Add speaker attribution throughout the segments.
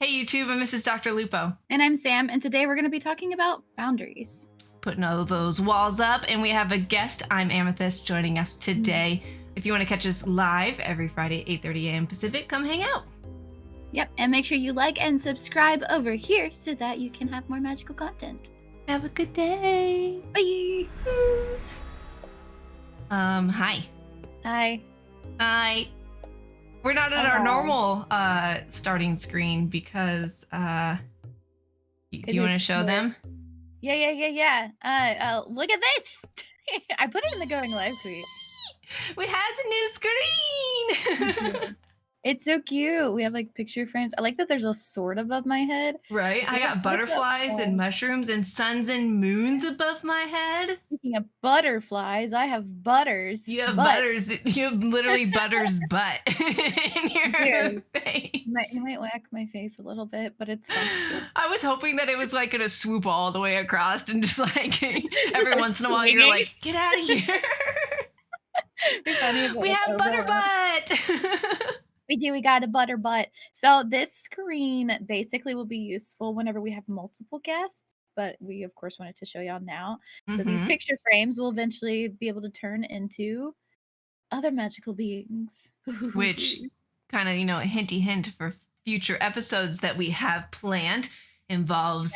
Speaker 1: Hey YouTube, I'm Mrs. Dr. Lupo.
Speaker 2: And I'm Sam, and today we're going to be talking about boundaries.
Speaker 1: Putting all those walls up, and we have a guest, ImAmethystt, joining us today. If you want to catch us live every Friday, 8:30 a.m. Pacific, come hang out.
Speaker 2: Yep, and make sure you like and subscribe over here so that you can have more magical content.
Speaker 1: Have a good day.
Speaker 2: Bye.
Speaker 1: Hi.
Speaker 2: Hi.
Speaker 1: Hi. We're not at our normal starting screen because do you want to show them?
Speaker 2: Yeah. Look at this. I put it in the going live tweet.
Speaker 1: We have a new screen.
Speaker 2: It's so cute. We have like picture frames. I like that there's a sword above my head.
Speaker 1: Right? I got butterflies and mushrooms and suns and moons above my head.
Speaker 2: Speaking of butterflies, I have butters.
Speaker 1: You have butters. You have literally Butter's butt in your face.
Speaker 2: You might whack my face a little bit, but it's fine.
Speaker 1: I was hoping that it was like gonna swoop all the way across and just like every once in a while you're like, get out of here. We have Butterbutt.
Speaker 2: We do. We got a butter butt. So this screen basically will be useful whenever we have multiple guests, but we of course wanted to show y'all now. So these picture frames will eventually be able to turn into other magical beings.
Speaker 1: Which kind of, a hinty hint for future episodes that we have planned involves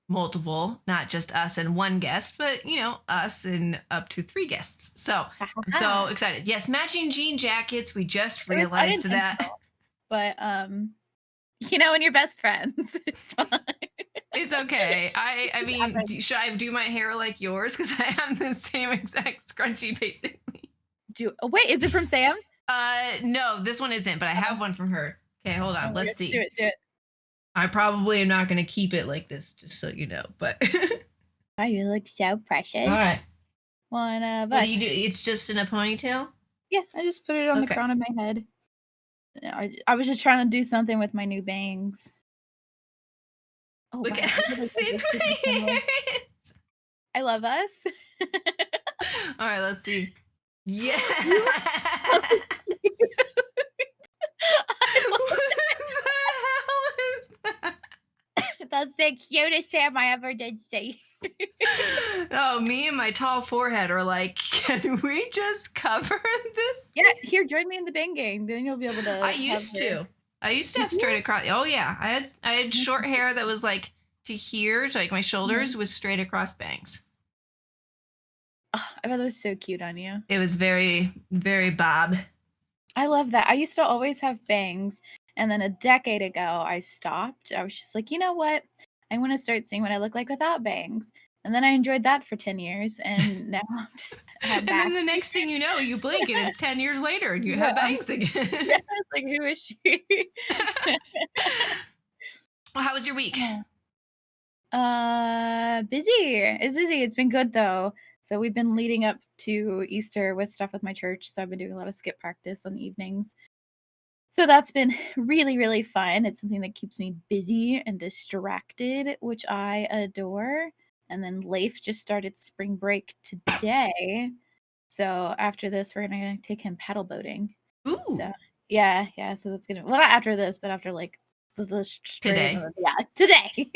Speaker 1: multiple, not just us and one guest, but us and up to 3 guests. So I'm so excited. Yes, matching jean jackets. We just realized that.
Speaker 2: But when you're best friends, it's fine.
Speaker 1: It's okay. I mean, should I do my hair like yours? Because I have the same exact scrunchie basically.
Speaker 2: Wait, is it from Sam?
Speaker 1: No, this one isn't, but I have one from her. Okay, hold on. Let's see.
Speaker 2: Do it.
Speaker 1: I probably am not going to keep it like this, just so you know, but.
Speaker 2: Oh, you look so precious.
Speaker 1: All right.
Speaker 2: One of
Speaker 1: us.
Speaker 2: What
Speaker 1: do you do? It's just in a ponytail?
Speaker 2: Yeah, I just put it on the crown of my head. I was just trying to do something with my new bangs. Oh,
Speaker 1: look
Speaker 2: wow.
Speaker 1: at
Speaker 2: I love us.
Speaker 1: All right, let's see. Yeah.
Speaker 2: That's the cutest Sam I ever did see.
Speaker 1: Oh, me and my tall forehead are like, can we just cover this?
Speaker 2: Yeah, here, join me in the bang gang. Then you'll be able to.
Speaker 1: I used to have straight across. Oh yeah, I had short hair that was like to here, to like my shoulders, was straight across bangs.
Speaker 2: Oh, I bet that was so cute on you.
Speaker 1: It was very, very bob.
Speaker 2: I love that. I used to always have bangs. And then a decade ago, I stopped. I was just like, you know what? I want to start seeing what I look like without bangs. And then I enjoyed that for 10 years. And now I'm just.
Speaker 1: And then the next thing you know, you blink and it's 10 years later and you have bangs again.
Speaker 2: Yeah, it's like, who is she?
Speaker 1: Well, how was your week?
Speaker 2: Busy. It's busy. It's been good though. So we've been leading up to Easter with stuff with my church. So I've been doing a lot of skip practice on the evenings. So that's been really, really fun. It's something that keeps me busy and distracted, which I adore. And then Leif just started spring break today. So after this, we're going to take him paddle boating.
Speaker 1: Ooh.
Speaker 2: So, yeah. So that's going to, well, not after this, but after like the
Speaker 1: today.
Speaker 2: Today.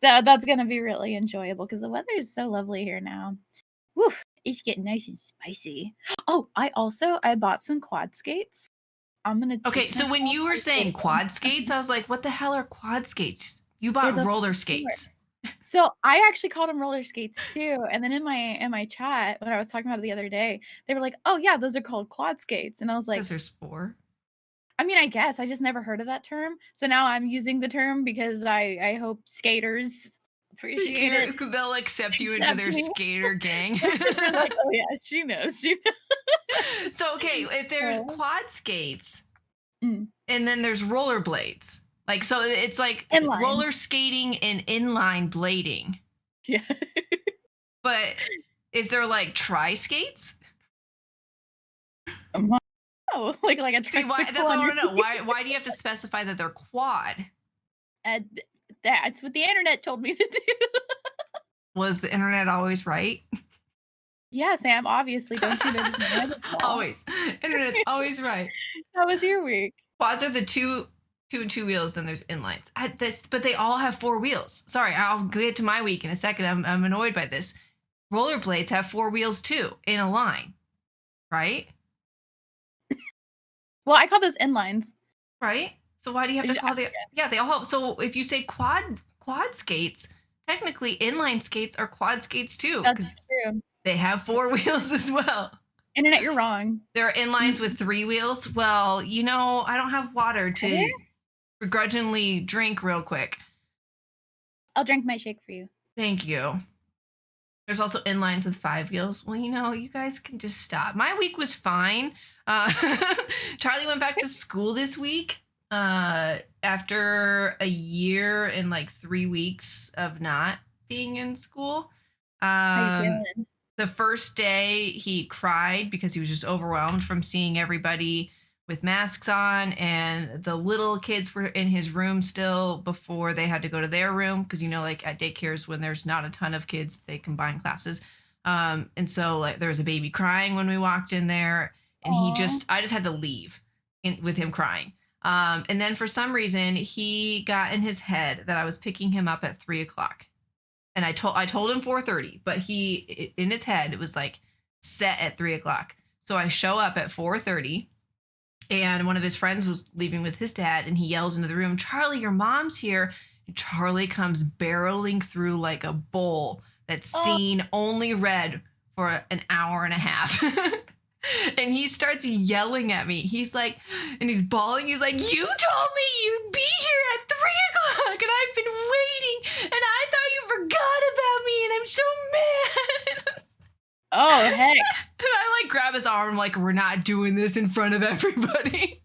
Speaker 2: So that's going to be really enjoyable because the weather is so lovely here now. Woof, it's getting nice and spicy. Oh, I bought some quad skates. I'm gonna.
Speaker 1: Okay, so when you were saying quad skates, I was like, "What the hell are quad skates?" You bought roller skates.
Speaker 2: So I actually called them roller skates too. And then in my chat when I was talking about it the other day, they were like, "Oh yeah, those are called quad skates." And I was like,
Speaker 1: "Because there's 4."
Speaker 2: I mean, I guess I just never heard of that term. So now I'm using the term because I hope skaters appreciate it.
Speaker 1: They'll accept you into their skater gang.
Speaker 2: Like, oh yeah, she knows.
Speaker 1: So okay, if there's quad skates, and then there's rollerblades, like so it's like
Speaker 2: inline.
Speaker 1: Roller skating and inline blading.
Speaker 2: Yeah.
Speaker 1: But is there like tri skates?
Speaker 2: Oh, like a
Speaker 1: tricycle. See, that's what I want to know. Why do you have to specify that they're quad?
Speaker 2: That's what the internet told me to do.
Speaker 1: Was the internet always right?
Speaker 2: Yeah, Sam, obviously, don't you know?
Speaker 1: Always. Internet's always right.
Speaker 2: How was your week?
Speaker 1: Quads are the 2 two and two wheels, then there's inlines. But they all have four wheels. Sorry, I'll get to my week in a second. I'm annoyed by this. Rollerblades have four wheels too in a line, right?
Speaker 2: Well, I call those inlines.
Speaker 1: Right? So why do you have to call they all have, so if you say quad skates, technically inline skates are quad skates too.
Speaker 2: That's true.
Speaker 1: They have four wheels as well.
Speaker 2: Internet, you're wrong.
Speaker 1: There are inlines with three wheels. Well, I don't have water to begrudgingly drink real quick.
Speaker 2: I'll drink my shake for you.
Speaker 1: Thank you. There's also inlines with five wheels. Well, you guys can just stop. My week was fine. Charlie went back to school this week after a year and like 3 weeks of not being in school.
Speaker 2: How you feeling?
Speaker 1: The first day he cried because he was just overwhelmed from seeing everybody with masks on, and the little kids were in his room still before they had to go to their room because like at daycares when there's not a ton of kids they combine classes, and so like there was a baby crying when we walked in there, and I just had to leave with him crying, and then for some reason he got in his head that I was picking him up at 3:00, and I told him 4:30, but he in his head it was like set at 3:00, so I show up at 4:30. And one of his friends was leaving with his dad, and he yells into the room, "Charlie, your mom's here." And Charlie comes barreling through like a bull that's seen only red for an hour and a half. And he starts yelling at me. He's like, and he's bawling. He's like, "You told me you'd be here at 3:00, and I've been waiting, and I thought you forgot about me, and I'm so mad."
Speaker 2: Oh, heck.
Speaker 1: And I like grab his arm, like, "We're not doing this in front of everybody."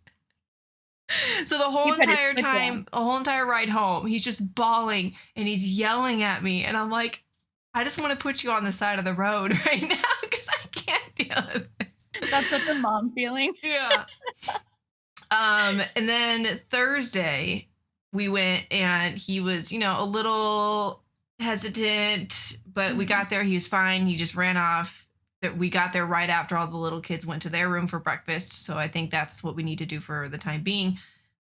Speaker 1: So the whole entire ride home, he's just bawling and he's yelling at me. And I'm like, I just want to put you on the side of the road right now because I can't deal with this.
Speaker 2: That's such a mom feeling.
Speaker 1: Yeah. And then Thursday we went, and he was, a little hesitant, but we got there. He was fine. He just ran off. We got there right after all the little kids went to their room for breakfast. So I think that's what we need to do for the time being.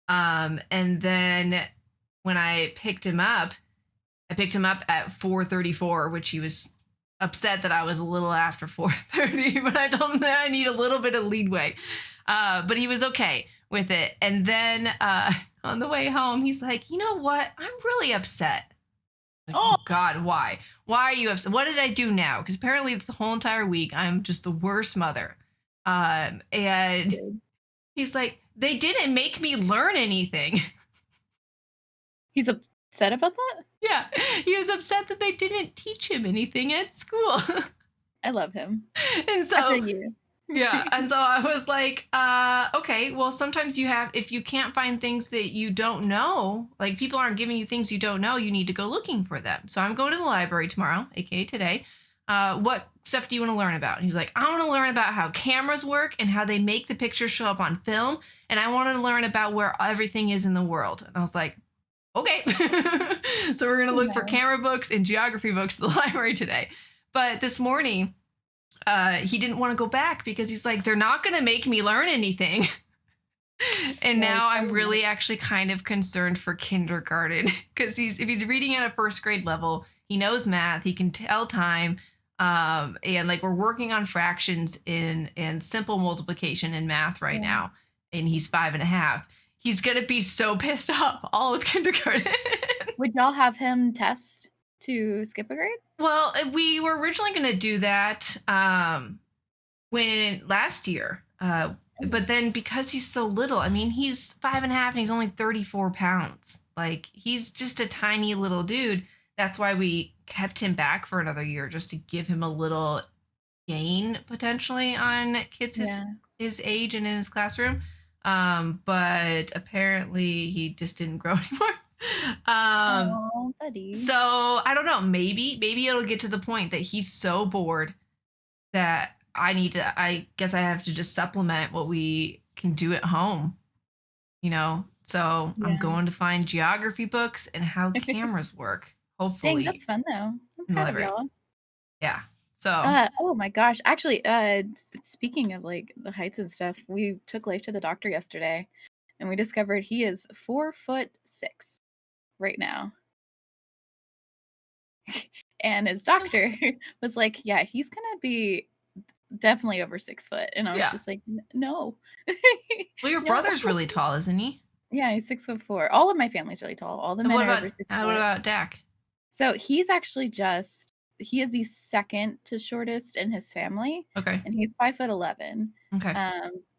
Speaker 1: And then when I picked him up at 4:34, which he was upset that I was a little after 4:30, but I told him that I need a little bit of leadway. But he was okay with it. And then on the way home, he's like, "You know what? I'm really upset." Like, oh God, why? Why are you upset? What did I do now? Because apparently it's the whole entire week I'm just the worst mother. And he's like, "They didn't make me learn anything."
Speaker 2: He's upset about that?
Speaker 1: Yeah, he was upset that they didn't teach him anything at school.
Speaker 2: I love him.
Speaker 1: And so
Speaker 2: I feel you.
Speaker 1: Yeah. And so I was like, okay, well, sometimes if you can't find things that you don't know, like people aren't giving you things you don't know, you need to go looking for them. So I'm going to the library tomorrow, aka today. What stuff do you want to learn about? And he's like, "I want to learn about how cameras work and how they make the pictures show up on film. And I want to learn about where everything is in the world." And I was like, okay. So we're going to look for camera books and geography books at the library today. But this morning, he didn't want to go back because he's like, "They're not going to make me learn anything." And now I'm really actually kind of concerned for kindergarten because if he's reading at a first grade level, he knows math, he can tell time, and like we're working on fractions and simple multiplication in math right now, and he's 5.5. He's gonna be so pissed off all of kindergarten.
Speaker 2: Would y'all have him test to skip a grade?
Speaker 1: Well, we were originally going to do that when last year, but then because he's so little, I mean, he's 5.5 and he's only 34 pounds. Like he's just a tiny little dude. That's why we kept him back for another year, just to give him a little gain potentially on kids his age and in his classroom. But apparently he just didn't grow anymore.
Speaker 2: Buddy.
Speaker 1: So I don't know, maybe it'll get to the point that he's so bored that I guess I have to just supplement what we can do at home, so I'm going to find geography books and how cameras work, hopefully.
Speaker 2: Dang, that's fun though. I'm proud of y'all.
Speaker 1: Yeah. So
Speaker 2: oh my gosh, actually, speaking of like the heights and stuff, we took Leif to the doctor yesterday, and we discovered he is 4'6" right now. And his doctor was like, "Yeah, he's gonna be definitely over 6 foot." And I was
Speaker 1: Yeah.
Speaker 2: just like, No.
Speaker 1: Well, your
Speaker 2: No."
Speaker 1: brother's really tall, isn't he?
Speaker 2: Yeah, he's 6'4". All of my family's really tall. All the
Speaker 1: And
Speaker 2: men
Speaker 1: what
Speaker 2: are over
Speaker 1: about
Speaker 2: 6 foot.
Speaker 1: Dak?
Speaker 2: So he's actually he is the second to shortest in his family,
Speaker 1: Okay.
Speaker 2: and he's 5'11".
Speaker 1: Okay.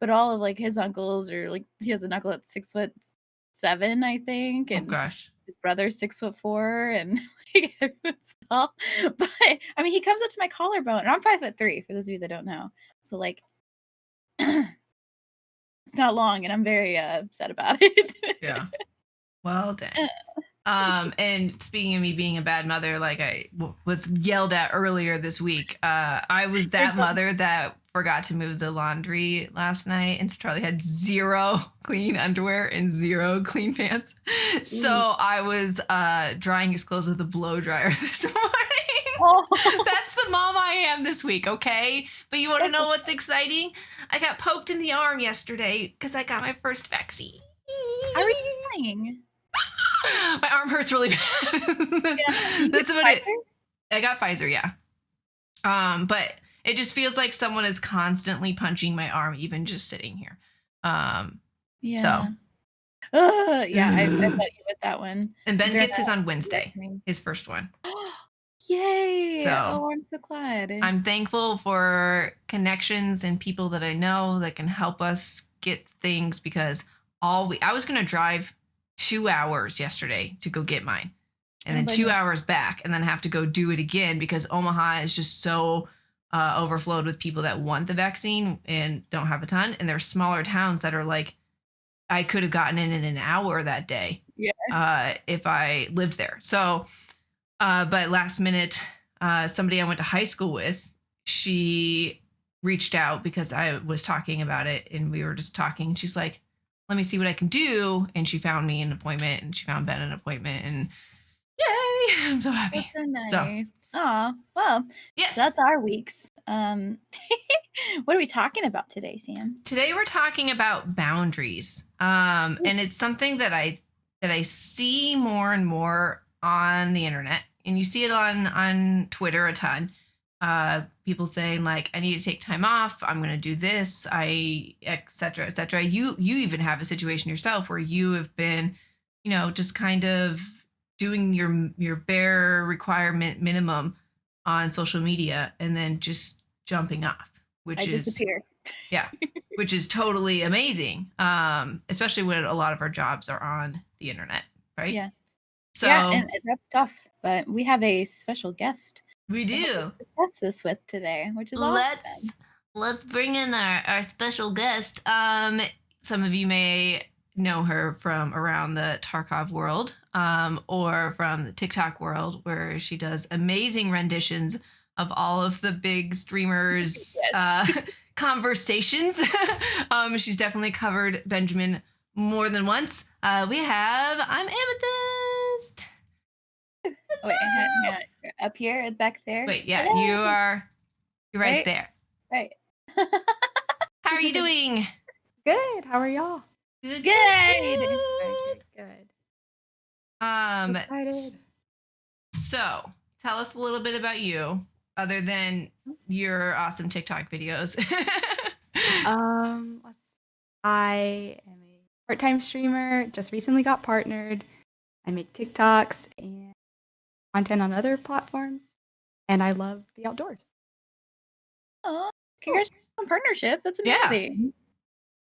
Speaker 2: But all of like his uncles are like he has an uncle that's 6'7", I think,
Speaker 1: Oh
Speaker 2: and
Speaker 1: gosh.
Speaker 2: his brother's 6'4", and like everyone's tall. But I mean, he comes up to my collarbone, and I'm 5'3", for those of you that don't know. So like, it's not long, and I'm very upset about it.
Speaker 1: Yeah. Well, dang. And speaking of me being a bad mother, like I was yelled at earlier this week, I was that mother that forgot to move the laundry last night, and so Charlie had 0 clean underwear and 0 clean pants. So I was drying his clothes with a blow dryer this morning.
Speaker 2: Oh.
Speaker 1: That's the mom I am this week, okay? But you want to know what's exciting? I got poked in the arm yesterday because I got my first vaccine.
Speaker 2: How are you feeling?
Speaker 1: My arm hurts really bad.
Speaker 2: Yeah.
Speaker 1: That's about it. I got Pfizer, yeah. But it just feels like someone is constantly punching my arm, even just sitting here.
Speaker 2: Yeah.
Speaker 1: So.
Speaker 2: Yeah, I felt you with that one.
Speaker 1: And Ben gets his on Wednesday, his first one.
Speaker 2: Yay!
Speaker 1: So,
Speaker 2: oh, I'm so glad.
Speaker 1: I'm thankful for connections and people that I know that can help us get things, because I was going to drive 2 hours yesterday to go get mine, and then 2 hours back, and then have to go do it again because Omaha is just so overflowed with people that want the vaccine and don't have a ton. And there's smaller towns that are like, I could have gotten in an hour that day if I lived there. So, but last minute, somebody I went to high school with, she reached out because I was talking about it, and we were just talking. She's like, let me see what I can do. And she found me an appointment, and she found Ben an appointment, and yay, I'm so happy.
Speaker 2: That's so nice. Oh, well,
Speaker 1: yes.
Speaker 2: So that's our weeks. What are we talking about today, Sam?
Speaker 1: Today we're talking about boundaries. And it's something that I see more and more on the internet, and you see it on Twitter a ton. People saying like, I need to take time off. I'm going to do this. Et cetera, et cetera. You even have a situation yourself where you have been, just kind of doing your bare requirement minimum on social media, and then just jumping off, which is
Speaker 2: disappear.
Speaker 1: Yeah, which is totally amazing. Especially when a lot of our jobs are on the internet, right?
Speaker 2: Yeah.
Speaker 1: So
Speaker 2: yeah, and that's tough. But we have a special guest.
Speaker 1: We do.
Speaker 2: To discuss this with today, which is awesome.
Speaker 1: Let's bring in our special guest. Some of you may know her from around the Tarkov world, or from the TikTok world, where she does amazing renditions of all of the big streamers' conversations. She's definitely covered Benjamin more than once. We have ImAmethystt.
Speaker 2: Wait, up here, back there.
Speaker 1: Wait, yeah, you're right there.
Speaker 2: Right.
Speaker 1: How are you doing?
Speaker 3: Good. How are y'all?
Speaker 2: Good.
Speaker 3: Good.
Speaker 2: Excited.
Speaker 1: So tell us a little bit about you, other than your awesome TikTok videos.
Speaker 3: I am a part-time streamer. Just recently got partnered. I make TikToks and content on other platforms, and I love the outdoors.
Speaker 2: Oh, congratulations on partnership. That's amazing.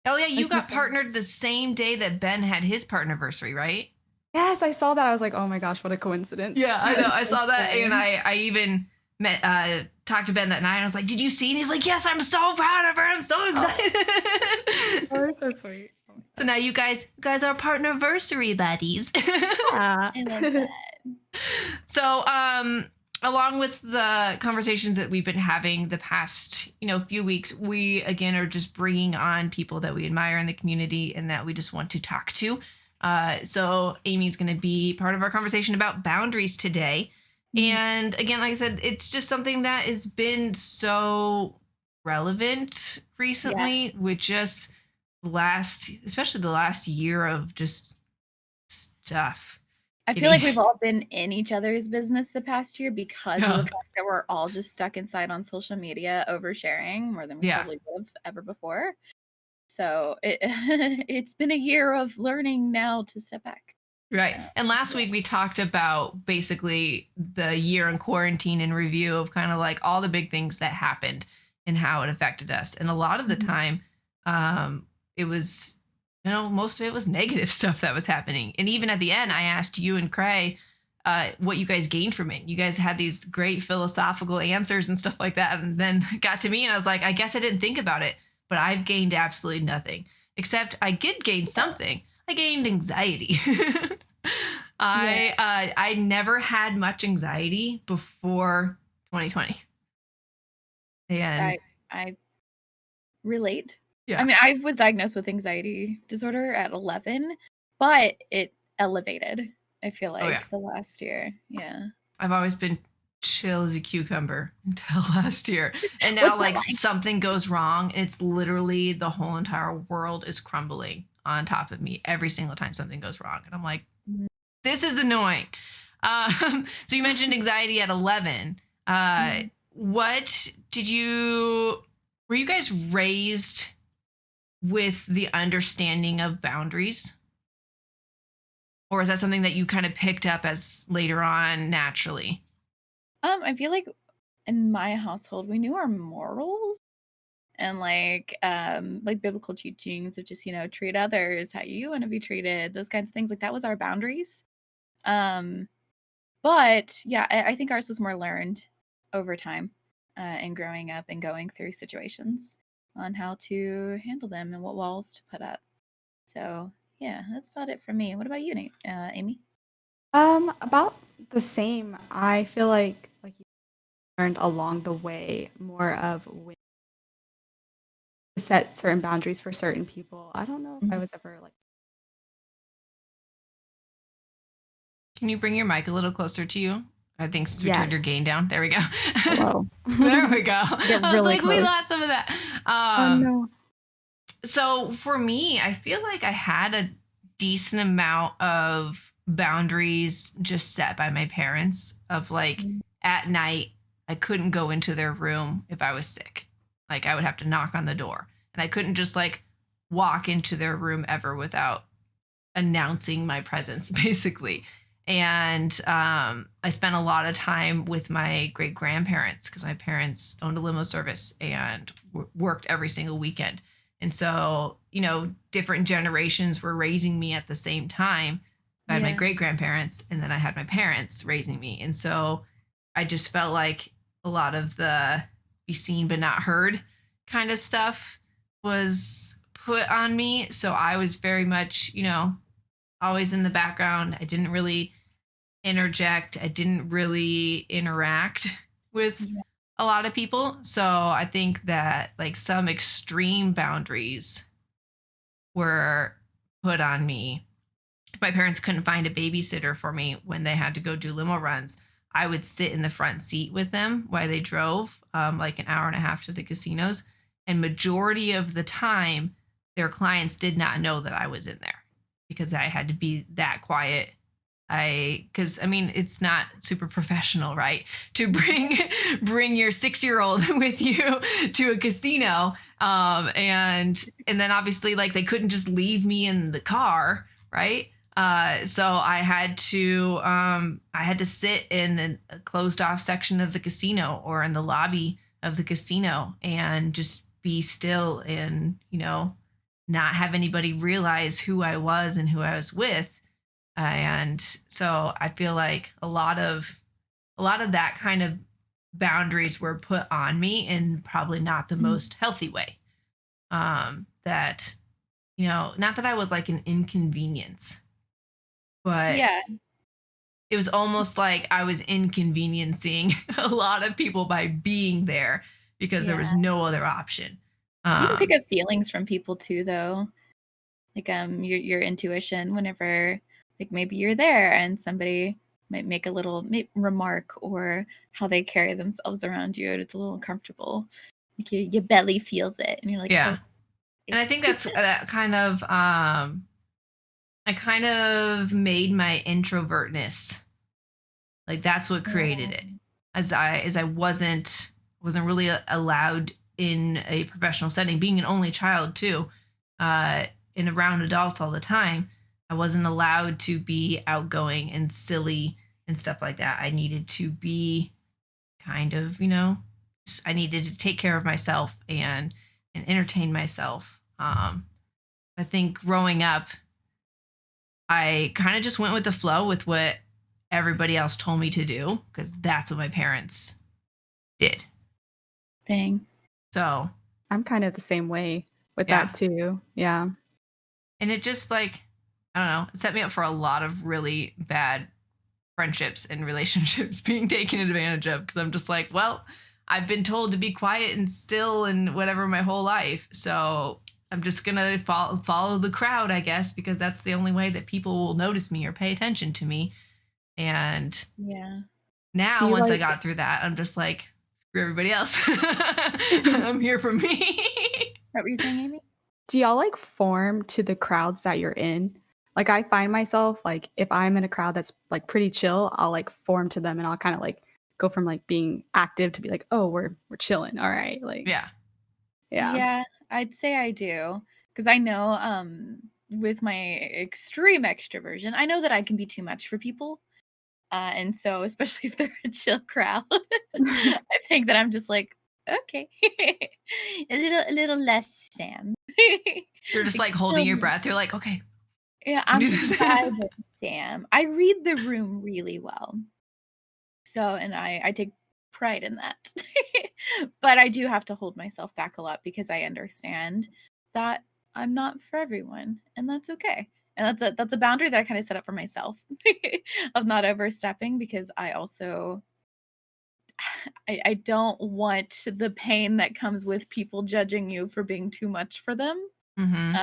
Speaker 1: Yeah. Oh yeah, you got partnered the same day that Ben had his Partnerversary, right?
Speaker 3: Yes, I saw that. I was like, oh my gosh, what a coincidence.
Speaker 1: Yeah, I know. I saw that, and I even talked to Ben that night, and I was like, did you see? And he's like, yes, I'm so proud of her. I'm so excited.
Speaker 3: Oh, so sweet.
Speaker 1: So now you guys are Partnerversary buddies.
Speaker 2: I love that.
Speaker 1: So, along with the conversations that we've been having the past, few weeks, we again are just bringing on people that we admire in the community and that we just want to talk to. So Amy's going to be part of our conversation about boundaries today. And again, like I said, it's just something that has been so relevant recently with just especially the last year of just stuff.
Speaker 2: I feel like we've all been in each other's business the past year because of the fact that we're all just stuck inside on social media, oversharing more than we probably would have ever before. So it's been a year of learning now to step back.
Speaker 1: Right. And last week we talked about basically the year in quarantine and review of kind of like all the big things that happened and how it affected us. And a lot of the time, it was, most of it was negative stuff that was happening. And even at the end, I asked you and Cray what you guys gained from it. You guys had these great philosophical answers and stuff like that. And then it got to me and I was like, I guess I didn't think about it, but I've gained absolutely nothing, except I did gain something. I gained anxiety. I never had much anxiety before 2020. And
Speaker 2: I relate.
Speaker 1: Yeah.
Speaker 2: I mean, I was diagnosed with anxiety disorder at 11, but it elevated, I feel like, the last year. Yeah.
Speaker 1: I've always been chill as a cucumber until last year. And now like something goes wrong. It's literally the whole entire world is crumbling on top of me every single time something goes wrong. And I'm like, this is annoying. So you mentioned anxiety at 11. Were you guys raised with the understanding of boundaries? Or is that something that you kind of picked up as later on naturally?
Speaker 2: I feel like in my household, we knew our morals and like biblical teachings of just, treat others how you want to be treated, those kinds of things. Like that was our boundaries. But yeah, I think ours was more learned over time and growing up and going through situations on how to handle them and what walls to put up. So yeah, that's about it for me. What about you, Amy?
Speaker 3: About the same. I feel like you learned along the way more of when to set certain boundaries for certain people. I don't know if I was ever like.
Speaker 1: Can you bring your mic a little closer to you? I think since we turned your gain down. There we go.
Speaker 3: Hello.
Speaker 1: There we go. I was
Speaker 3: really
Speaker 1: like, we lost some of that.
Speaker 3: Oh no.
Speaker 1: So for me, I feel like I had a decent amount of boundaries just set by my parents of like at night, I couldn't go into their room if I was sick. Like I would have to knock on the door and I couldn't just like walk into their room ever without announcing my presence basically. And I spent a lot of time with my great grandparents because my parents owned a limo service and worked every single weekend. And so, different generations were raising me at the same time. I had my great grandparents and then I had my parents raising me. And so I just felt like a lot of the be seen but not heard kind of stuff was put on me. So I was very much, always in the background. I didn't really interject. I didn't really interact with a lot of people. So I think that like some extreme boundaries were put on me. If my parents couldn't find a babysitter for me when they had to go do limo runs, I would sit in the front seat with them while they drove like an hour and a half to the casinos. And majority of the time, their clients did not know that I was in there because I had to be that quiet. Because it's not super professional, right? To bring your 6-year-old with you to a casino, and then obviously like they couldn't just leave me in the car, right? So I had to sit in a closed off section of the casino or in the lobby of the casino and just be still and not have anybody realize who I was and who I was with. And so I feel like a lot of that kind of boundaries were put on me in probably not the most healthy way. That, not that I was like an inconvenience, but it was almost like I was inconveniencing a lot of people by being there because there was no other option.
Speaker 2: You can pick up feelings from people too, though. Like your intuition whenever like maybe you're there and somebody might make a little remark or how they carry themselves around you and it's a little uncomfortable. Like your belly feels it and you're like,
Speaker 1: yeah.
Speaker 2: oh,
Speaker 1: And I think that's that kind of I kind of made my introvertness. Like that's what created it.
Speaker 2: Oh,
Speaker 1: As I wasn't really allowed in a professional setting, being an only child too, and around adults all the time. I wasn't allowed to be outgoing and silly and stuff like that. I needed to be kind of, I needed to take care of myself and entertain myself. I think growing up, I kind of just went with the flow with what everybody else told me to do because that's what my parents did.
Speaker 2: dang.
Speaker 1: So,
Speaker 3: I'm kind of the same way with
Speaker 1: yeah.
Speaker 3: that too. Yeah.
Speaker 1: And it just like, I don't know, it set me up for a lot of really bad friendships and relationships being taken advantage of because I'm just like, well, I've been told to be quiet and still and whatever my whole life. So I'm just going to follow the crowd, I guess, because that's the only way that people will notice me or pay attention to me. And
Speaker 2: Yeah.
Speaker 3: Do
Speaker 1: now,
Speaker 3: you
Speaker 1: once I
Speaker 3: like
Speaker 1: got through that, I'm just like, screw everybody else. I'm here for me.
Speaker 2: What were you saying, Amy?
Speaker 3: do y'all like form to the crowds that you're in? Like I find myself like if I'm in a crowd that's like pretty chill, I'll like form to them and I'll kind of like go from like being active to be like, oh, we're chilling. All right. Like
Speaker 1: Yeah.
Speaker 3: yeah.
Speaker 2: Yeah, I'd say I do. Because I know with my extreme extroversion, I know that I can be too much for people. And so, especially if they're a chill crowd, I think that I'm just like, okay, a little less Sam.
Speaker 1: You're just
Speaker 2: Like
Speaker 1: like holding your
Speaker 2: still,
Speaker 1: breath. You're like, okay,
Speaker 2: yeah,
Speaker 1: can
Speaker 2: I'm
Speaker 1: do this.
Speaker 2: vibing Sam. I read the room really well. So, and I take pride in that. But I do have to hold myself back a lot because I understand that I'm not for everyone, and that's okay. And that's a boundary that I kind of set up for myself of not overstepping because I also I don't want the pain that comes with people judging you for being too much for them.
Speaker 1: Mm-hmm.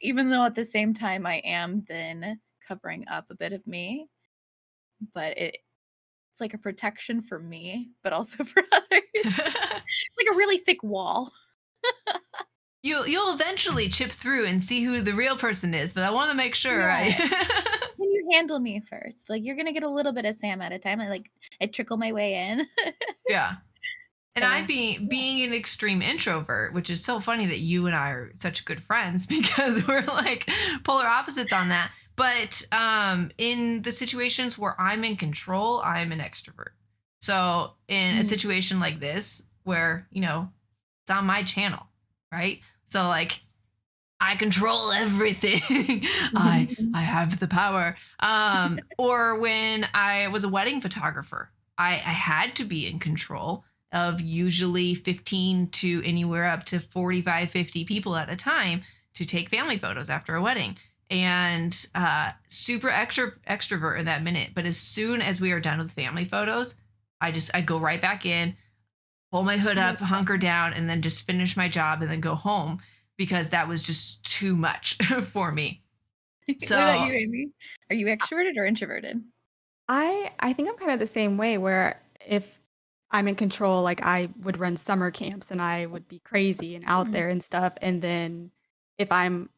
Speaker 2: Even though at the same time I am then covering up a bit of me, but it's like a protection for me, but also for others. Like a really thick wall.
Speaker 1: You'll eventually chip through and see who the real person is, but I want to make sure
Speaker 2: Yeah.
Speaker 1: I
Speaker 2: Can you handle me first? Like you're gonna get a little bit of Sam at a time. I trickle my way in.
Speaker 1: Yeah. And I
Speaker 2: So
Speaker 1: being an extreme introvert, which is so funny that you and I are such good friends because we're like polar opposites on that. But in the situations where I'm in control, I'm an extrovert. So in a
Speaker 2: mm,
Speaker 1: situation like this, where it's on my channel, right? So like I control everything. I have the power. Or when I was a wedding photographer, I had to be in control of usually 15 to anywhere up to 45, 50 people at a time to take family photos after a wedding. And super extrovert in that minute. But as soon as we are done with family photos, I go right back in, pull my hood up, hunker down, and then just finish my job and then go home because that was just too much for me.
Speaker 2: what about you,
Speaker 1: So,
Speaker 2: Amy? Are you extroverted or introverted?
Speaker 3: I think I'm kind of the same way where if I'm in control, like I would run summer camps and I would be crazy and out
Speaker 2: Mm.
Speaker 3: there and stuff. And then if I'm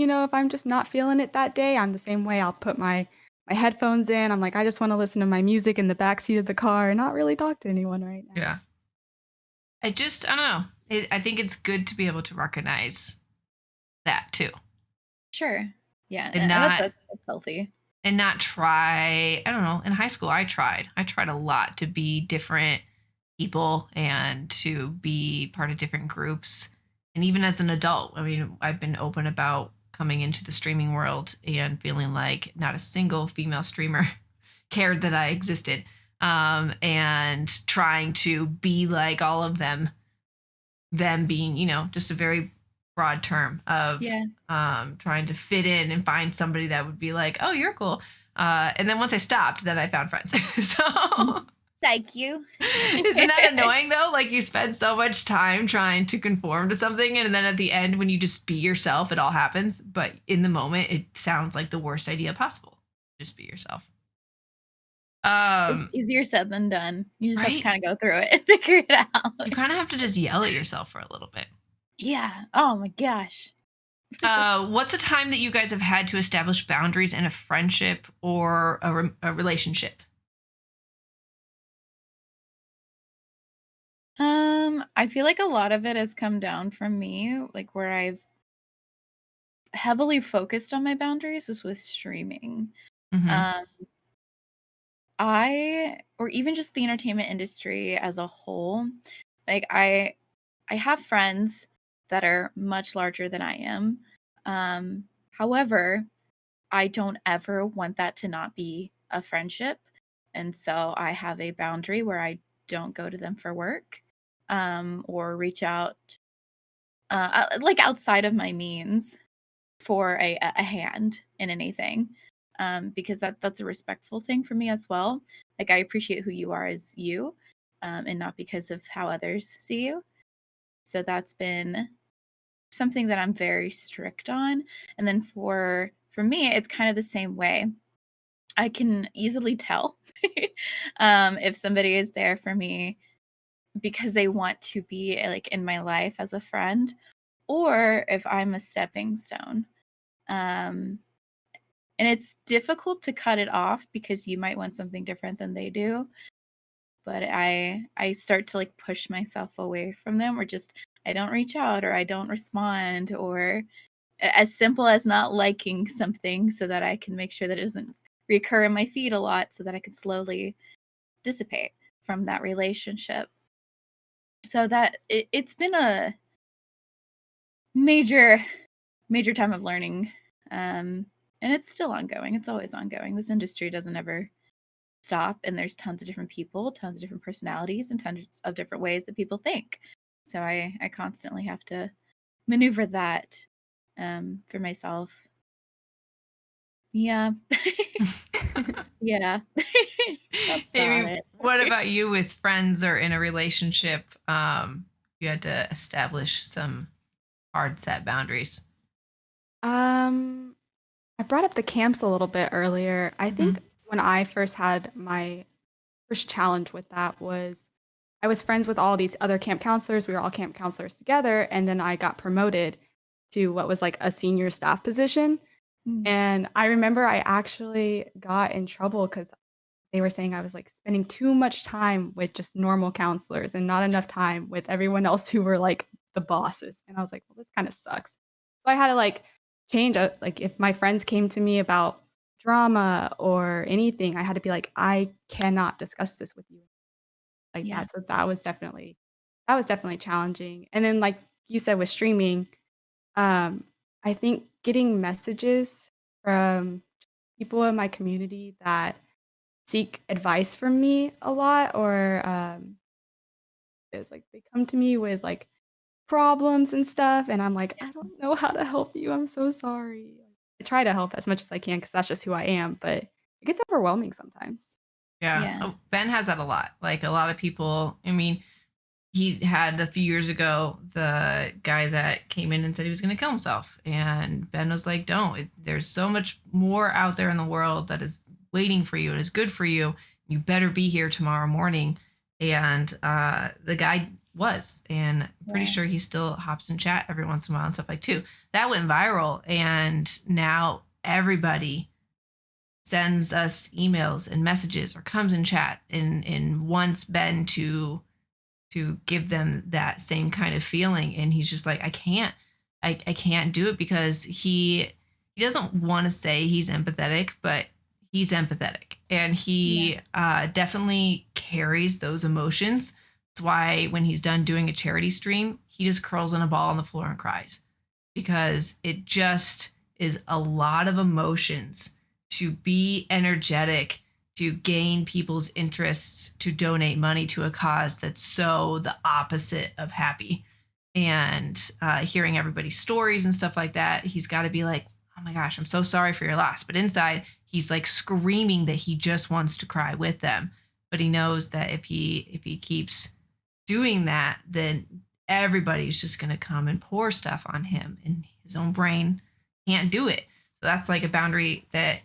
Speaker 3: if I'm just not feeling it that day, I'm the same way. I'll put my headphones in. I'm like, I just want to listen to my music in the backseat of the car and not really talk to anyone right now.
Speaker 1: yeah. I don't know. I think it's good to be able to recognize that too
Speaker 2: Sure. Yeah,
Speaker 1: and
Speaker 2: and
Speaker 1: not
Speaker 2: that's healthy.
Speaker 1: and not try. I don't know. In high school, I tried a lot to be different people and to be part of different groups. And even as an adult, I mean, I've been open about coming into the streaming world and feeling like not a single female streamer cared that I existed. And trying to be like all of them being, just a very broad term of
Speaker 2: Yeah.
Speaker 1: trying to fit in and find somebody that would be like, oh, you're cool. And then once I stopped, then I found friends. So
Speaker 2: Like you.
Speaker 1: isn't that annoying though? Like you spend so much time trying to conform to something, and then at the end, when you just be yourself, it all happens. But in the moment, it sounds like the worst idea possible. Just be yourself.
Speaker 2: It's easier said than done. You just have to
Speaker 1: Right?
Speaker 2: kind of go through it and figure it out.
Speaker 1: You kind of have to just yell at yourself for a little bit.
Speaker 2: Yeah. Oh my gosh.
Speaker 1: What's a time that you guys have had to establish boundaries in a friendship or a relationship?
Speaker 2: I feel like a lot of it has come down from me, like where I've heavily focused on my boundaries is with streaming.
Speaker 1: Hmm.
Speaker 2: Um, or even just the entertainment industry as a whole, like I have friends that are much larger than I am. However, I don't ever want that to not be a friendship. And so I have a boundary where I don't go to them for work, or reach out, like outside of my means for a hand in anything, because that's a respectful thing for me as well. Like I appreciate who you are as you, and not because of how others see you. So that's been something that I'm very strict on. And then for me, it's kind of the same way. I can easily tell if somebody is there for me because they want to be like in my life as a friend, or if I'm a stepping stone. Um, and it's difficult to cut it off because you might want something different than they do. But I start to like push myself away from them, or just I don't reach out, or I don't respond, or as simple as not liking something so that I can make sure that it doesn't recur in my feed a lot so that I can slowly dissipate from that relationship. So that it's been a major major time of learning, and it's still ongoing. It's always ongoing. This industry doesn't ever stop, and there's tons of different people, tons of different personalities, and tons of different ways that people think. So I constantly have to maneuver that, for myself. Yeah. Yeah. That's about
Speaker 1: Amy,
Speaker 2: it.
Speaker 1: what about you with friends or in a relationship? You had to establish some hard set boundaries.
Speaker 3: Um, I brought up the camps a little bit earlier. I
Speaker 1: Hmm.
Speaker 3: think when I first had my first challenge with that was I was friends with all these other camp counselors. We were all camp counselors together, and then I got promoted to what was like a senior staff position.
Speaker 2: Mm,
Speaker 3: And I remember I actually got in trouble because they were saying I was like spending too much time with just normal counselors and not enough time with everyone else who were like the bosses. And I was like, well, this kind of sucks. So I had to like change like if my friends came to me about drama or anything, I had to be like, I cannot discuss this with you like
Speaker 2: yeah.
Speaker 3: that. So that was definitely challenging. And then like you said with streaming, um, I think getting messages from people in my community that seek advice from me a lot or it's like they come to me with like problems and stuff and I'm like, I don't know how to help you. I'm so sorry. I try to help as much as I can because that's just who I am, but it gets overwhelming sometimes.
Speaker 1: Yeah.
Speaker 2: Yeah.
Speaker 1: Oh, Ben has that a lot. Like a lot of people, I mean, he had a few years ago the guy that came in and said he was going to kill himself. And Ben was like, don't. There's so much more out there in the world that is waiting for you and is good for you. You better be here tomorrow morning. And the guy was. And I'm pretty
Speaker 2: Yeah.
Speaker 1: sure he still hops in chat every once in a while and stuff like too. That went viral. And now everybody sends us emails and messages or comes in chat and wants Ben to give them that same kind of feeling. And he's just like, I can't do it because he doesn't want to say he's empathetic, but he's empathetic and
Speaker 2: Yeah.
Speaker 1: he definitely carries those emotions. That's why when he's done doing a charity stream, he just curls in a ball on the floor and cries because it just is a lot of emotions to be energetic, to gain people's interests, to donate money to a cause that's so the opposite of happy. And hearing everybody's stories and stuff like that, he's got to be like, oh my gosh, I'm so sorry for your loss. But inside, he's like screaming that he just wants to cry with them. But he knows that if he keeps doing that, then everybody's just going to come and pour stuff on him, and his own brain can't do it. So that's like a boundary that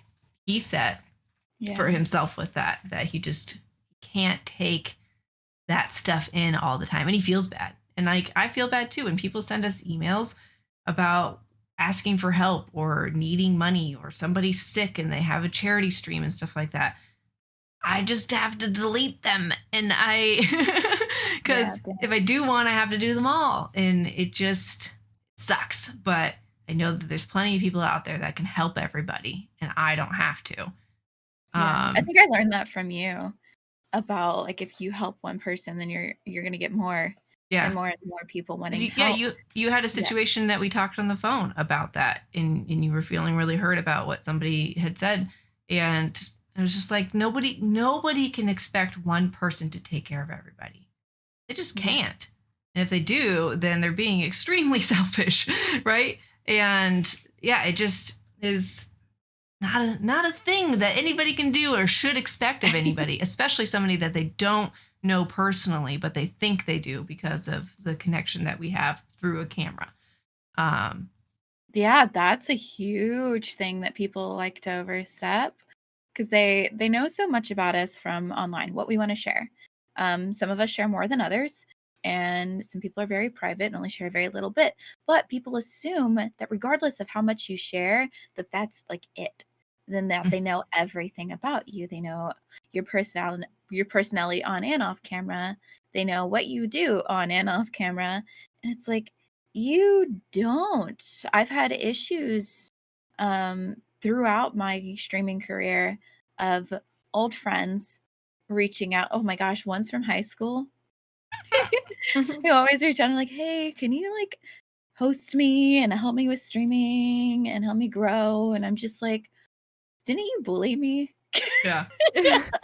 Speaker 1: he set for
Speaker 2: Yeah.
Speaker 1: himself with that he just can't take that stuff in all the time, and he feels bad. And like, I feel bad too when people send us emails about asking for help or needing money, or somebody's sick and they have a charity stream and stuff like that. I just have to delete them. And because if I do one, I have to do them all. And it just sucks. But I know that there's plenty of people out there that can help everybody, and I don't have to.
Speaker 2: I think I learned that from you about like if you help one person, then you're gonna get more and more people wanting help.
Speaker 1: You had a situation that we talked on the phone about that, and you were feeling really hurt about what somebody had said, and it was just like nobody can expect one person to take care of everybody. They just can't. And if they do, then they're being extremely selfish, right? And it just is not a thing that anybody can do or should expect of anybody, especially somebody that they don't know personally, but they think they do because of the connection that we have through a camera.
Speaker 2: That's a huge thing that people like to overstep, because they know so much about us from online, what we want to share. Some of us share more than others, and some people are very private and only share a very little bit. But people assume that regardless of how much you share, that's like it. Then that they know everything about you. They know your personality on and off camera. They know what you do on and off camera. And it's like, you don't. I've had issues throughout my streaming career of old friends reaching out. Oh my gosh, one's from high school. They always reach out and like, hey, can you like host me and help me with streaming and help me grow? And I'm just like, didn't you bully me?
Speaker 1: Yeah.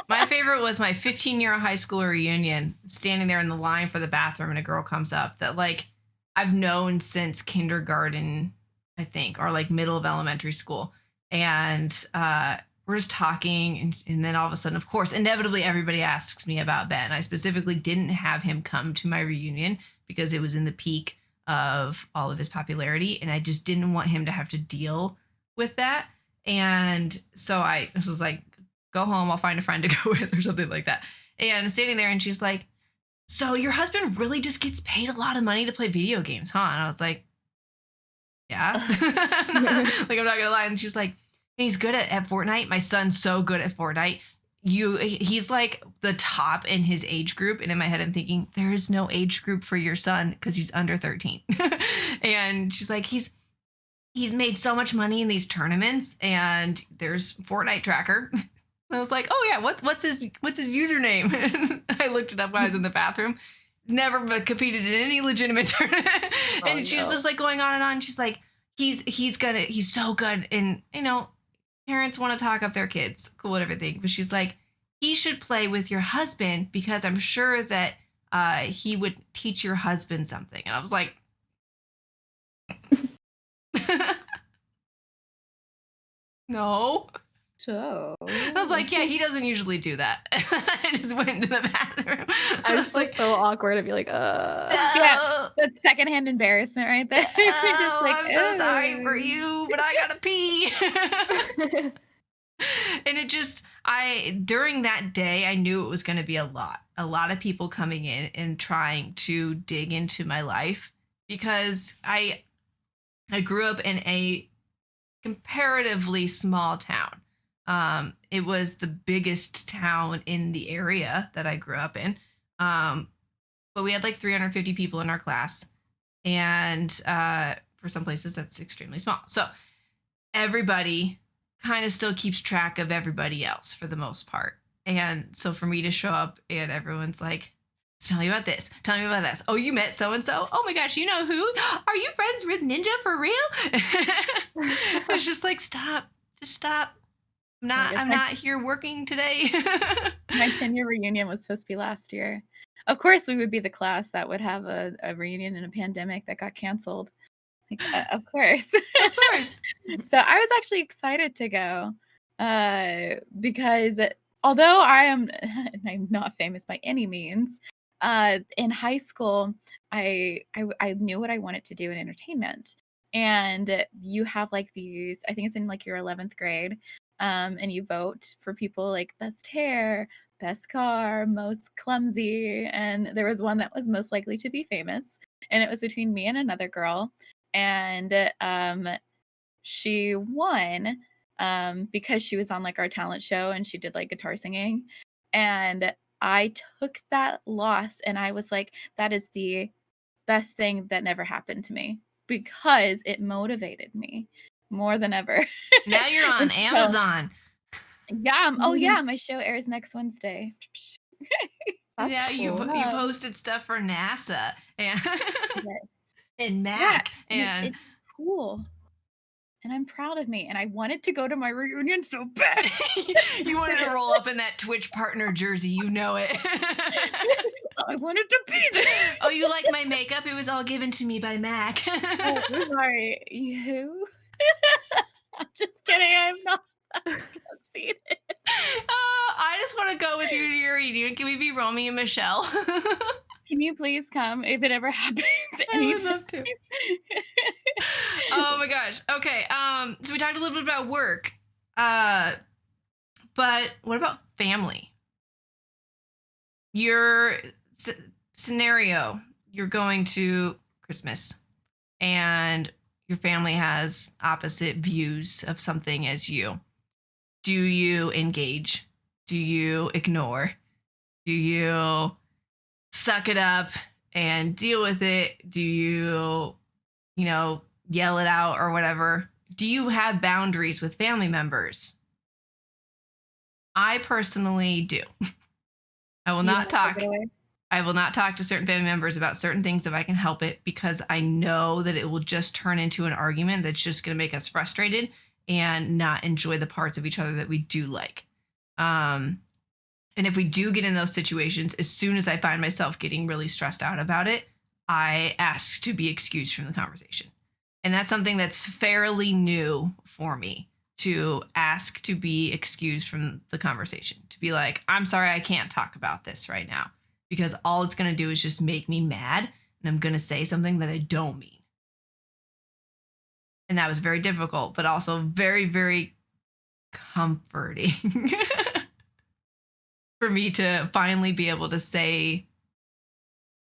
Speaker 1: My favorite was my 15-year high school reunion, standing there in the line for the bathroom, and a girl comes up that like I've known since kindergarten, I think, or like middle of elementary school. And we're just talking. And then all of a sudden, of course, inevitably, everybody asks me about Ben. I specifically didn't have him come to my reunion because it was in the peak of all of his popularity. And I just didn't want him to have to deal with that. And so I was like, go home, I'll find a friend to go with or something like that. And I'm standing there and she's like, so your husband really just gets paid a lot of money to play video games, huh? And I was like, yeah. Like, I'm not gonna lie. And she's like, he's good at Fortnite. My son's so good at Fortnite. He's like the top in his age group. And in my head, I'm thinking, there is no age group for your son because he's under 13. And she's like, he's made so much money in these tournaments, and there's Fortnite tracker. I was like, oh yeah, what's his username? And I looked it up while I was in the bathroom. Never competed in any legitimate tournament. And she's just like going on and on. She's like, he's so good. And parents want to talk up their kids, cool and everything. But she's like, he should play with your husband because I'm sure that he would teach your husband something. And I was like, no.
Speaker 2: So
Speaker 1: I was like, yeah, he doesn't usually do that. I just went into the bathroom.
Speaker 3: I was like so awkward to be like,
Speaker 2: Yeah, that's secondhand embarrassment right there.
Speaker 1: Just like, I'm so sorry for you, but I gotta pee. And it just, during that day, I knew it was going to be a lot of people coming in and trying to dig into my life, because I grew up in a comparatively small town. It was the biggest town in the area that I grew up in. But we had like 350 people in our class. And for some places, that's extremely small. So everybody kind of still keeps track of everybody else for the most part. And so for me to show up and everyone's like, tell me about this. Tell me about this. Oh, you met so-and-so? Oh my gosh, you know who? Are you friends with Ninja for real? It's just like, stop. Just stop. I'm not here working today.
Speaker 2: My 10-year reunion was supposed to be last year. Of course, we would be the class that would have a reunion in a pandemic that got canceled. Like, of course.
Speaker 1: Of course.
Speaker 2: So I was actually excited to go because although I'm not famous by any means, in high school, I knew what I wanted to do in entertainment. And you have like these, I think it's in like your 11th grade, and you vote for people like best hair, best car, most clumsy, and there was one that was most likely to be famous, and it was between me and another girl, and she won because she was on like our talent show and she did like guitar singing, and I took that loss and I was like, that is the best thing that never happened to me because it motivated me more than ever.
Speaker 1: Now you're on
Speaker 2: So,
Speaker 1: Amazon.
Speaker 2: yeah. Oh yeah, my show airs next Wednesday.
Speaker 3: That's
Speaker 1: Yeah, you
Speaker 3: cool.
Speaker 1: posted stuff for NASA and
Speaker 2: Yes.
Speaker 1: and
Speaker 2: Yeah,
Speaker 1: Mac
Speaker 2: and it's cool. And I'm proud of me. And I wanted to go to my reunion so bad.
Speaker 1: you wanted to roll up in that Twitch partner jersey, you know it.
Speaker 2: I wanted to be there.
Speaker 1: Oh, you like my makeup? It was all given to me by Mac.
Speaker 2: Oh, sorry. You? I'm just kidding. I'm not. I can't see it.
Speaker 1: I just want to go with you to your reunion. Can we be Romy and Michelle?
Speaker 2: Can you please come if it ever happens?
Speaker 1: I would love to. Oh my gosh. Okay. So we talked a little bit about work. But what about family? Your scenario, you're going to Christmas and your family has opposite views of something as you. Do you engage? Do you ignore? Do you suck it up and deal with it? Do you, yell it out or whatever? Do you have boundaries with family members? I personally do. I will not talk. I will not talk to certain family members about certain things if I can help it, because I know that it will just turn into an argument that's just going to make us frustrated and not enjoy the parts of each other that we do like. And if we do get in those situations, as soon as I find myself getting really stressed out about it, I ask to be excused from the conversation. And that's something that's fairly new for me, to ask to be excused from the conversation, to be like, I'm sorry, I can't talk about this right now, because all it's going to do is just make me mad and I'm going to say something that I don't mean. And that was very difficult, but also very, very comforting for me to finally be able to say,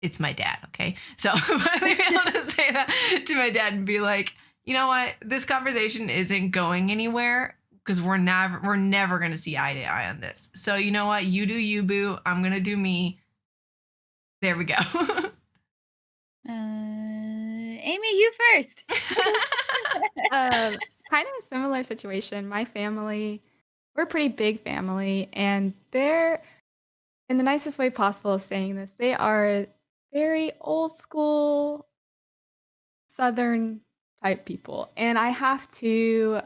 Speaker 1: it's my dad, okay? So finally be able to say that to my dad and be like, you know what? This conversation isn't going anywhere because we're never going to see eye to eye on this. So you know what? You do you, boo. I'm going to do me. There we go.
Speaker 2: Amy, you first.
Speaker 3: Kind of a similar situation. My family, we're a pretty big family, and they're, in the nicest way possible of saying this, they are very old school Southern type people. And I have to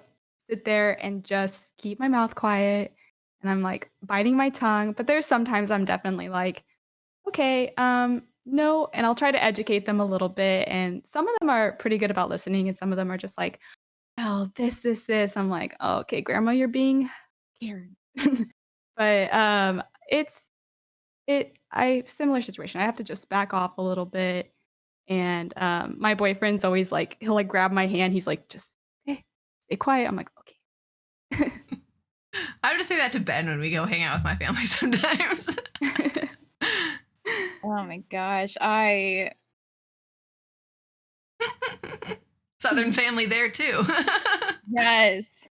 Speaker 3: sit there and just keep my mouth quiet. And I'm like biting my tongue. But there's sometimes I'm definitely like, okay, no. And I'll try to educate them a little bit. And some of them are pretty good about listening. And some of them are just like, oh, this. I'm like, oh, okay, Grandma, you're being Karen. But similar situation. I have to just back off a little bit. And my boyfriend's always like, he'll like grab my hand. He's like, just okay, stay quiet. I'm like, okay.
Speaker 1: I would just say that to Ben when we go hang out with my family sometimes.
Speaker 2: Oh my gosh.
Speaker 1: Southern family there too.
Speaker 2: Yes.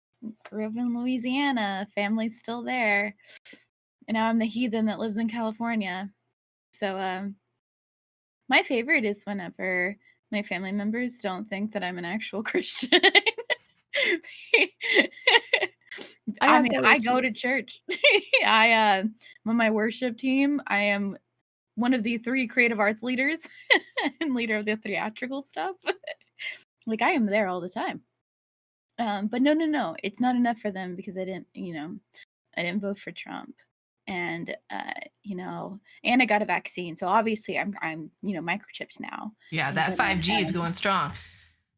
Speaker 2: Grew up in Louisiana. Family's still there. And now I'm the heathen that lives in California. So my favorite is whenever my family members don't think that I'm an actual Christian. I go to church. I'm on my worship team. I am one of the 3 creative arts leaders and leader of the theatrical stuff. Like, I am there all the time. But no, it's not enough for them because I didn't vote for Trump. And and I got a vaccine, so obviously I'm microchipped now.
Speaker 1: Yeah, that 5G is going strong.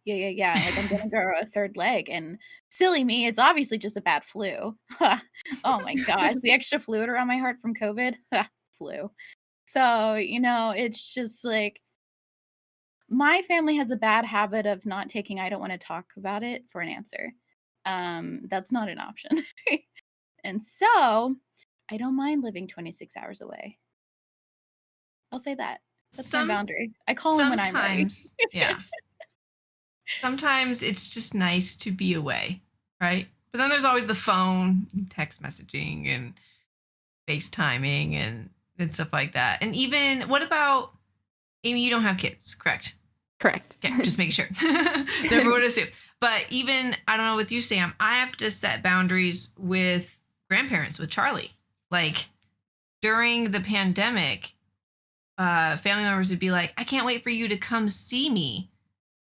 Speaker 2: Yeah. Like, I'm gonna grow a 3rd leg, and silly me, it's obviously just a bad flu. Oh my gosh, the extra fluid around my heart from COVID, flu. So it's just like my family has a bad habit of not taking I don't want to talk about it for an answer. That's not an option. And so I don't mind living 26 hours away. I'll say that. That's my
Speaker 1: Some
Speaker 2: boundary. I call him when I'm ready.
Speaker 1: sometimes, yeah. Sometimes it's just nice to be away, right? But then there's always the phone, text messaging, and FaceTiming and stuff like that. And even, what about, Amy, you don't have kids, correct?
Speaker 3: Correct.
Speaker 1: Okay, just making sure. Never would assume. But even, I don't know, with you, Sam, I have to set boundaries with grandparents, with Charlie. Like, during the pandemic, family members would be like, I can't wait for you to come see me.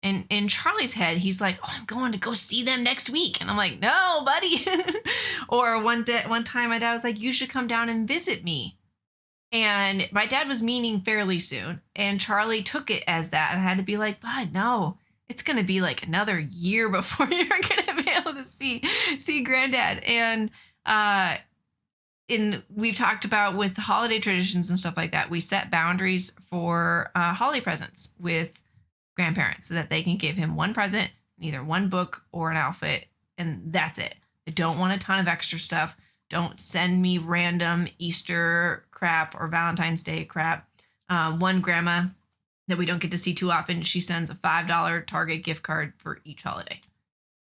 Speaker 1: And in Charlie's head, he's like, oh, I'm going to go see them next week. And I'm like, no, buddy. Or one time my dad was like, you should come down and visit me. And my dad was meaning fairly soon. And Charlie took it as that. And I had to be like, bud, no, it's going to be like another year before you're going to be able to see granddad. And we've talked about with holiday traditions and stuff like that, we set boundaries for holiday presents with grandparents so that they can give him one present, either one book or an outfit, and that's it. I don't want a ton of extra stuff. Don't send me random Easter crap or Valentine's Day crap. One grandma that we don't get to see too often, she sends a $5 Target gift card for each holiday,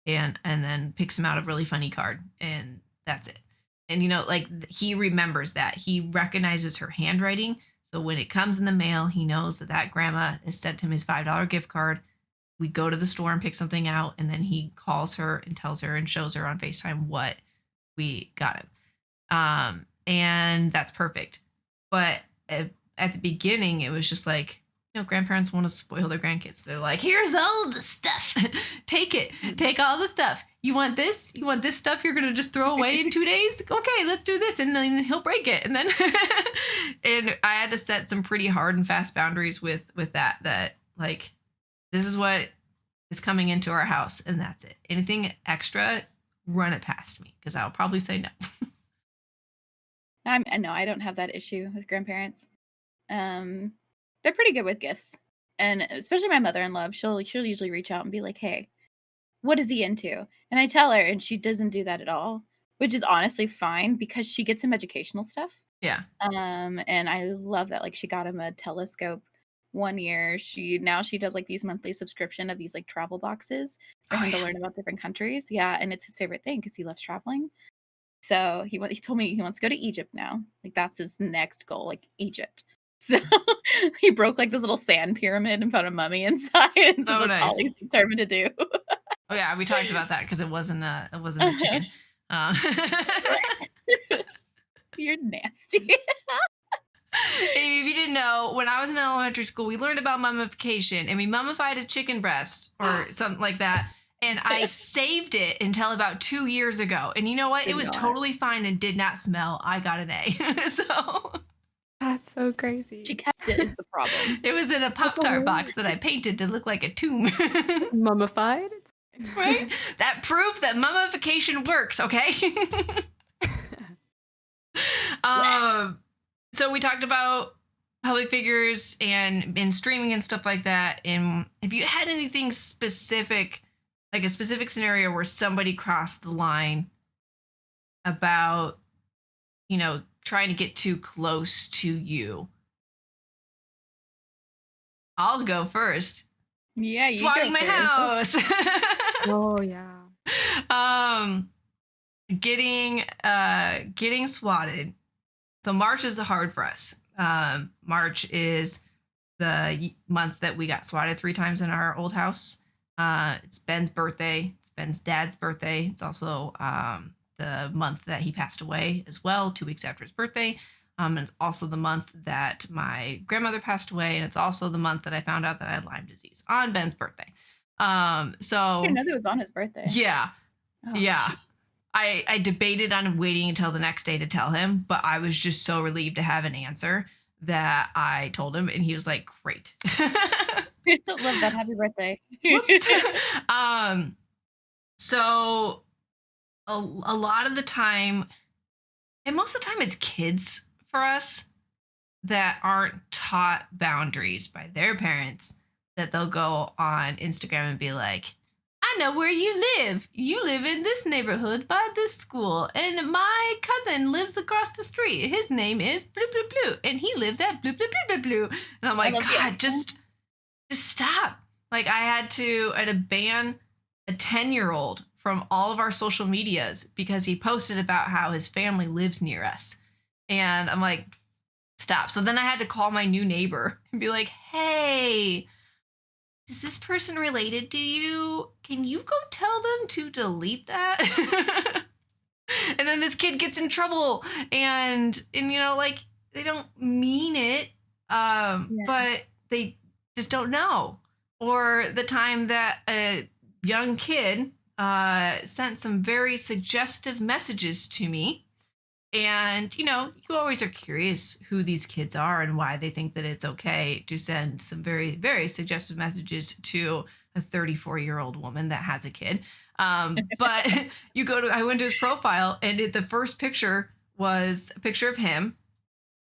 Speaker 1: and then picks him out a really funny card, and that's it. And like, he remembers that. He recognizes her handwriting. So when it comes in the mail, he knows that grandma has sent him his $5 gift card. We go to the store and pick something out, and then he calls her and tells her and shows her on FaceTime what we got him. And that's perfect. But at the beginning, it was just like, grandparents want to spoil their grandkids. They're like, here's all the stuff. Take it. Take all the stuff. You want this? You want this stuff you're going to just throw away in 2 days? Okay, let's do this. And then he'll break it. And then and I had to set some pretty hard and fast boundaries with that like, this is what is coming into our house, and that's it. Anything extra, run it past me, because I'll probably say no.
Speaker 2: No, I don't have that issue with grandparents. They're pretty good with gifts, and especially my mother-in-law. She'll usually reach out and be like, "Hey, what is he into?" And I tell her, and she doesn't do that at all, which is honestly fine because she gets him educational stuff.
Speaker 1: Yeah.
Speaker 2: And I love that. Like, she got him a telescope one year. She does like these monthly subscription of these like travel boxes for him to learn about different countries. Yeah, and it's his favorite thing because he loves traveling. So he told me he wants to go to Egypt now. Like, that's his next goal, like Egypt. So he broke like this little sand pyramid and found a mummy inside. And so that's all he's determined to do.
Speaker 1: Oh yeah, we talked about that because it wasn't a chicken.
Speaker 2: You're nasty.
Speaker 1: Amy, if you didn't know, when I was in elementary school, we learned about mummification, and we mummified a chicken breast or something like that. And I saved it until about 2 years ago. And you know what? It was totally fine and did not smell. I got an A. So
Speaker 3: that's so crazy.
Speaker 2: She kept it is the problem.
Speaker 1: It was in a Pop-Tart box that I painted to look like a tomb.
Speaker 3: Mummified?
Speaker 1: Right? That proved that mummification works, okay? So we talked about public figures and streaming and stuff like that. And have you had anything specific, like a specific scenario where somebody crossed the line about, trying to get too close to you? I'll go first.
Speaker 2: Yeah, you
Speaker 1: swatting my house.
Speaker 3: Oh yeah.
Speaker 1: Getting swatted. So March is hard for us. March is the month that we got swatted 3 times in our old house. It's Ben's birthday. It's Ben's dad's birthday. It's also the month that he passed away as well, 2 weeks after his birthday. And it's also the month that my grandmother passed away. And it's also the month that I found out that I had Lyme disease on Ben's birthday. So
Speaker 2: I didn't know that was on his birthday.
Speaker 1: Yeah.
Speaker 2: Oh,
Speaker 1: yeah.
Speaker 2: geez.
Speaker 1: I debated on waiting until the next day to tell him, but I was just so relieved to have an answer that I told him, and he was like, great.
Speaker 2: Love that. Happy birthday.
Speaker 1: So a lot of the time, and most of the time it's kids for us that aren't taught boundaries by their parents, that they'll go on Instagram and be like, I I know where you live. You live in this neighborhood by this school. And my cousin lives across the street. His name is blue, blue, blue. And he lives at blue, blue, blue, blue, blue. And I'm like, God, just stop. Like I had to ban a 10-year-old from all of our social medias because he posted about how his family lives near us. And I'm like, stop. So then I had to call my new neighbor and be like, hey, is this person related to you? Can you go tell them to delete that? And then this kid gets in trouble and like they don't mean it, but they just don't know. Or the time that a young kid sent some very suggestive messages to me. And, you always are curious who these kids are and why they think that it's okay to send some very, very suggestive messages to a 34-year-old woman that has a kid. But I went to his profile and the first picture was a picture of him.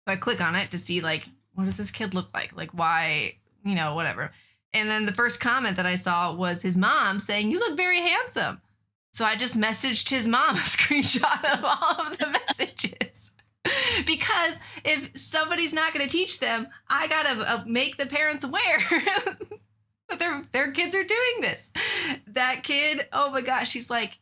Speaker 1: So I click on it to see like, what does this kid look like? Like why, whatever. And then the first comment that I saw was his mom saying, you look very handsome. So I just messaged his mom a screenshot of all of the messages. Because if somebody's not going to teach them, I got to make the parents aware that their kids are doing this. That kid, oh my gosh, she's like,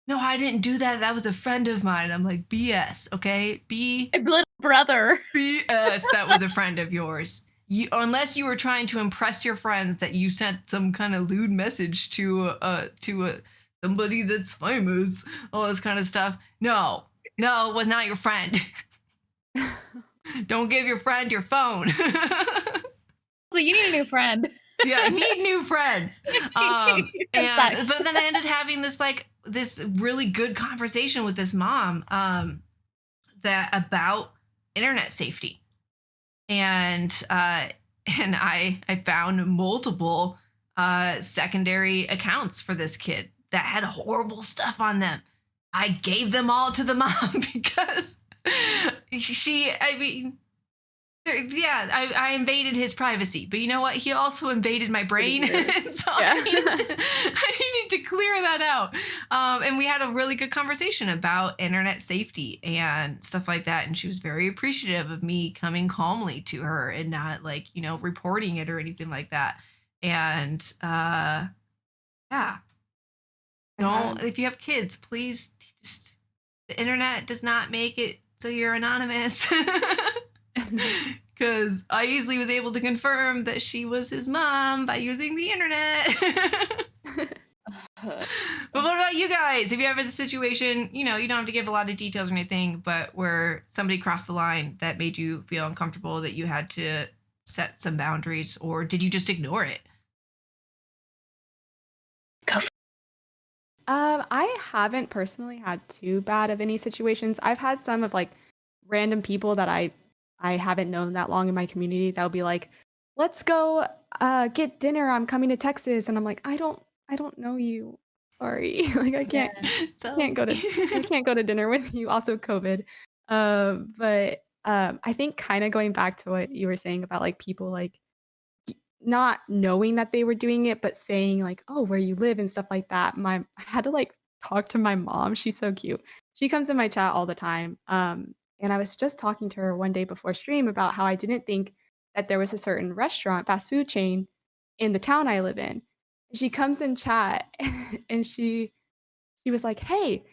Speaker 1: no, I didn't do that. That was a friend of mine. I'm like, BS, okay?
Speaker 2: My little brother.
Speaker 1: BS, that was a friend of yours. Unless you were trying to impress your friends that you sent some kind of lewd message to somebody that's famous, all this kind of stuff. No, it was not your friend. Don't give your friend your phone.
Speaker 2: So you need a new friend.
Speaker 1: Yeah, I need new friends. But then I ended having this really good conversation with this mom that about internet safety. And I found multiple secondary accounts for this kid that had horrible stuff on them. I gave them all to the mom because I invaded his privacy, but you know what? He also invaded my brain. So I needed to clear that out. And we had a really good conversation about internet safety and stuff like that. And she was very appreciative of me coming calmly to her and not reporting it or anything like that. And if you have kids, please the internet does not make it so you're anonymous. Because I easily was able to confirm that she was his mom by using the internet. But what about you guys? If you have a situation, you don't have to give a lot of details or anything, but where somebody crossed the line that made you feel uncomfortable, that you had to set some boundaries, or did you just ignore it?
Speaker 3: I haven't personally had too bad of any situations. I've had some of like random people that I haven't known that long in my community that'll be like, let's go get dinner. I'm coming to Texas. And I'm like, I don't know you. Sorry. Like I can't go to dinner with you. Also COVID. But I think kind of going back to what you were saying about like people like not knowing that they were doing it, but saying like, oh, where you live and stuff like that. I had to like talk to my mom. She's so cute. She comes in my chat all the time. And I was just talking to her one day before stream about how I didn't think that there was a certain restaurant, fast food chain in the town I live in. She comes in chat and she was like, hey,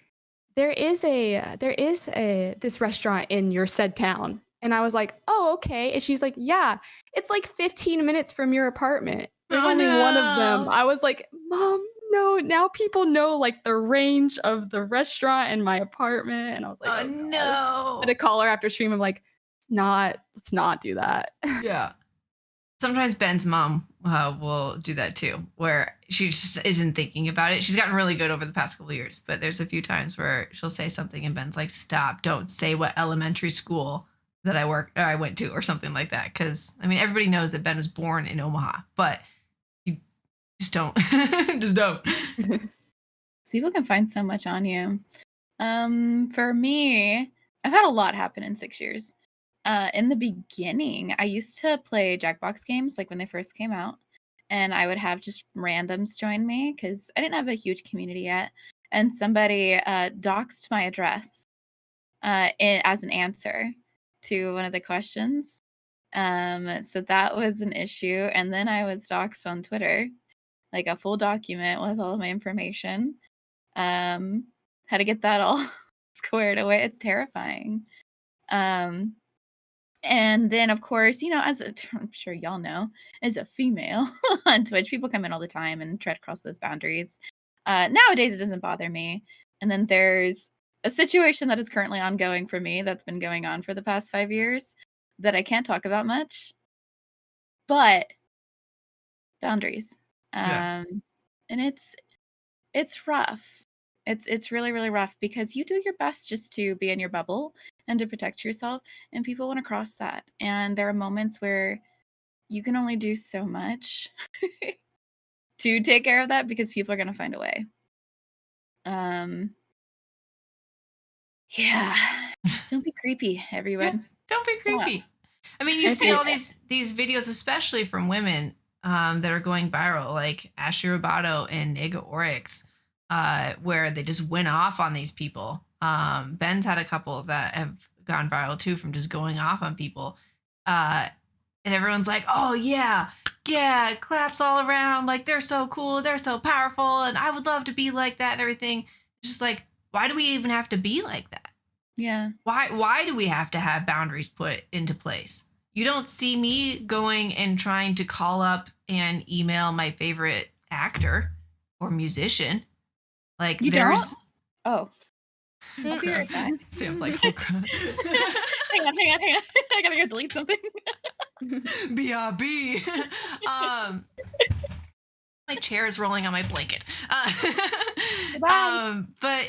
Speaker 3: there is this restaurant in your said town. And I was like, oh, okay. And she's like, yeah, it's like 15 minutes from your apartment. There's only one of them. I was like, Mom, no, now people know like the range of the restaurant and my apartment. And I was like,
Speaker 1: oh no.
Speaker 3: I had to call her after stream. I'm like, let's not do that.
Speaker 1: Yeah. Sometimes Ben's mom will do that too, where she just isn't thinking about it. She's gotten really good over the past couple of years, but there's a few times where she'll say something and Ben's like, stop, don't say what elementary school that I went to or something like that. Because everybody knows that Ben was born in Omaha, but you just don't. Just don't.
Speaker 2: So people can find so much on you. For me, I've had a lot happen in 6 years. In the beginning, I used to play Jackbox games like when they first came out. and I would have just randoms join me because I didn't have a huge community yet. And somebody doxed my address as an answer to one of the questions. So that was an issue. And then I was doxed on Twitter, like a full document with all of my information. How to get that all squared away. It's terrifying. And then, of course, I'm sure y'all know, as a female on Twitch, people come in all the time and try to cross those boundaries. Nowadays, it doesn't bother me. And then there's a situation that is currently ongoing for me that's been going on for the past 5 years that I can't talk about much. But boundaries. And it's rough. It's really, really rough because you do your best just to be in your bubble and to protect yourself, and people want to cross that. And there are moments where you can only do so much to take care of that because people are going to find a way. Yeah. Don't be creepy, everyone.
Speaker 1: Yeah, don't be creepy. I mean, you see all these videos, especially from women that are going viral, like Ashley Robato and Nega Oryx, where they just went off on these people. Ben's had a couple that have gone viral too from just going off on people. And everyone's like, oh, yeah, claps all around. Like, they're so cool. They're so powerful. And I would love to be like that and everything. It's just like, why do we even have to be like that?
Speaker 2: Yeah.
Speaker 1: Why do we have to have boundaries put into place? You don't see me going and trying to call up and email my favorite actor or musician. Like,
Speaker 2: you
Speaker 1: there's...
Speaker 2: don't? Oh. I'll be right back.
Speaker 1: Sam's like, oh, crap.
Speaker 2: hang on. I gotta go delete something.
Speaker 1: BRB. My chair is rolling on my blanket. But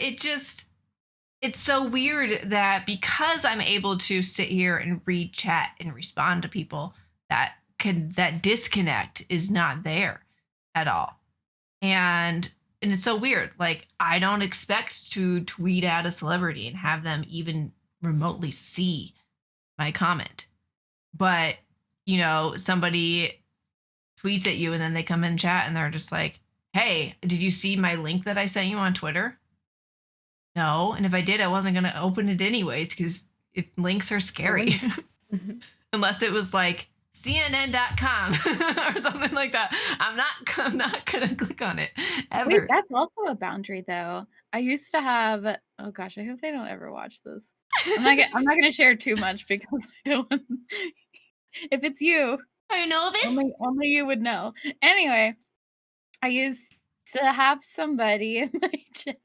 Speaker 1: it's so weird that because I'm able to sit here and read chat and respond to people, that disconnect is not there at all. And it's so weird. Like, I don't expect to tweet at a celebrity and have them even remotely see my comment. But, somebody tweets at you and then they come in chat and they're just like, hey, did you see my link that I sent you on Twitter? No. And if I did, I wasn't going to open it anyways because links are scary. Unless it was like CNN.com or something like that. I'm not going to click on it ever.
Speaker 2: Wait, that's also a boundary though. I used to have, oh gosh, I hope they don't ever watch this. I'm not going to share too much because I don't want, if it's you,
Speaker 1: I know this.
Speaker 2: Only you would know. Anyway, I used to have somebody in my chat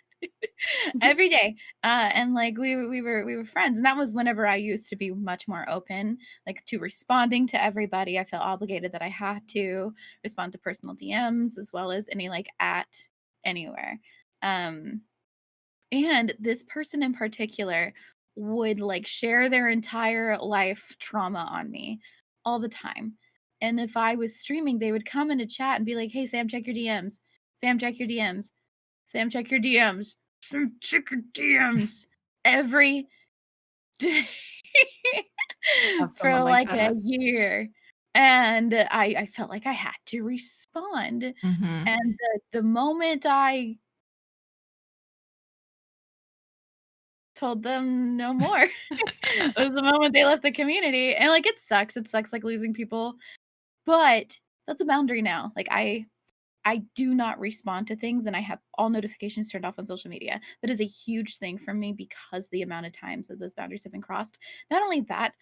Speaker 2: every day, and like we were friends, and that was whenever I used to be much more open, like to responding to everybody. I felt obligated that I had to respond to personal DMs as well as any like at anywhere. And this person in particular would like share their entire life trauma on me all the time. And if I was streaming, they would come into chat and be like, hey, Sam, check your DMs. Sam, check your DMs. Sam, check your DMs. Sam, check your DMs. Every day for like a year. And I felt like I had to respond.
Speaker 1: Mm-hmm.
Speaker 2: And the moment I told them no more, it was the moment they left the community. And like, it sucks. It sucks like losing people. But that's a boundary now. Like I do not respond to things, and I have all notifications turned off on social media. That is a huge thing for me because the amount of times that those boundaries have been crossed. Not only that,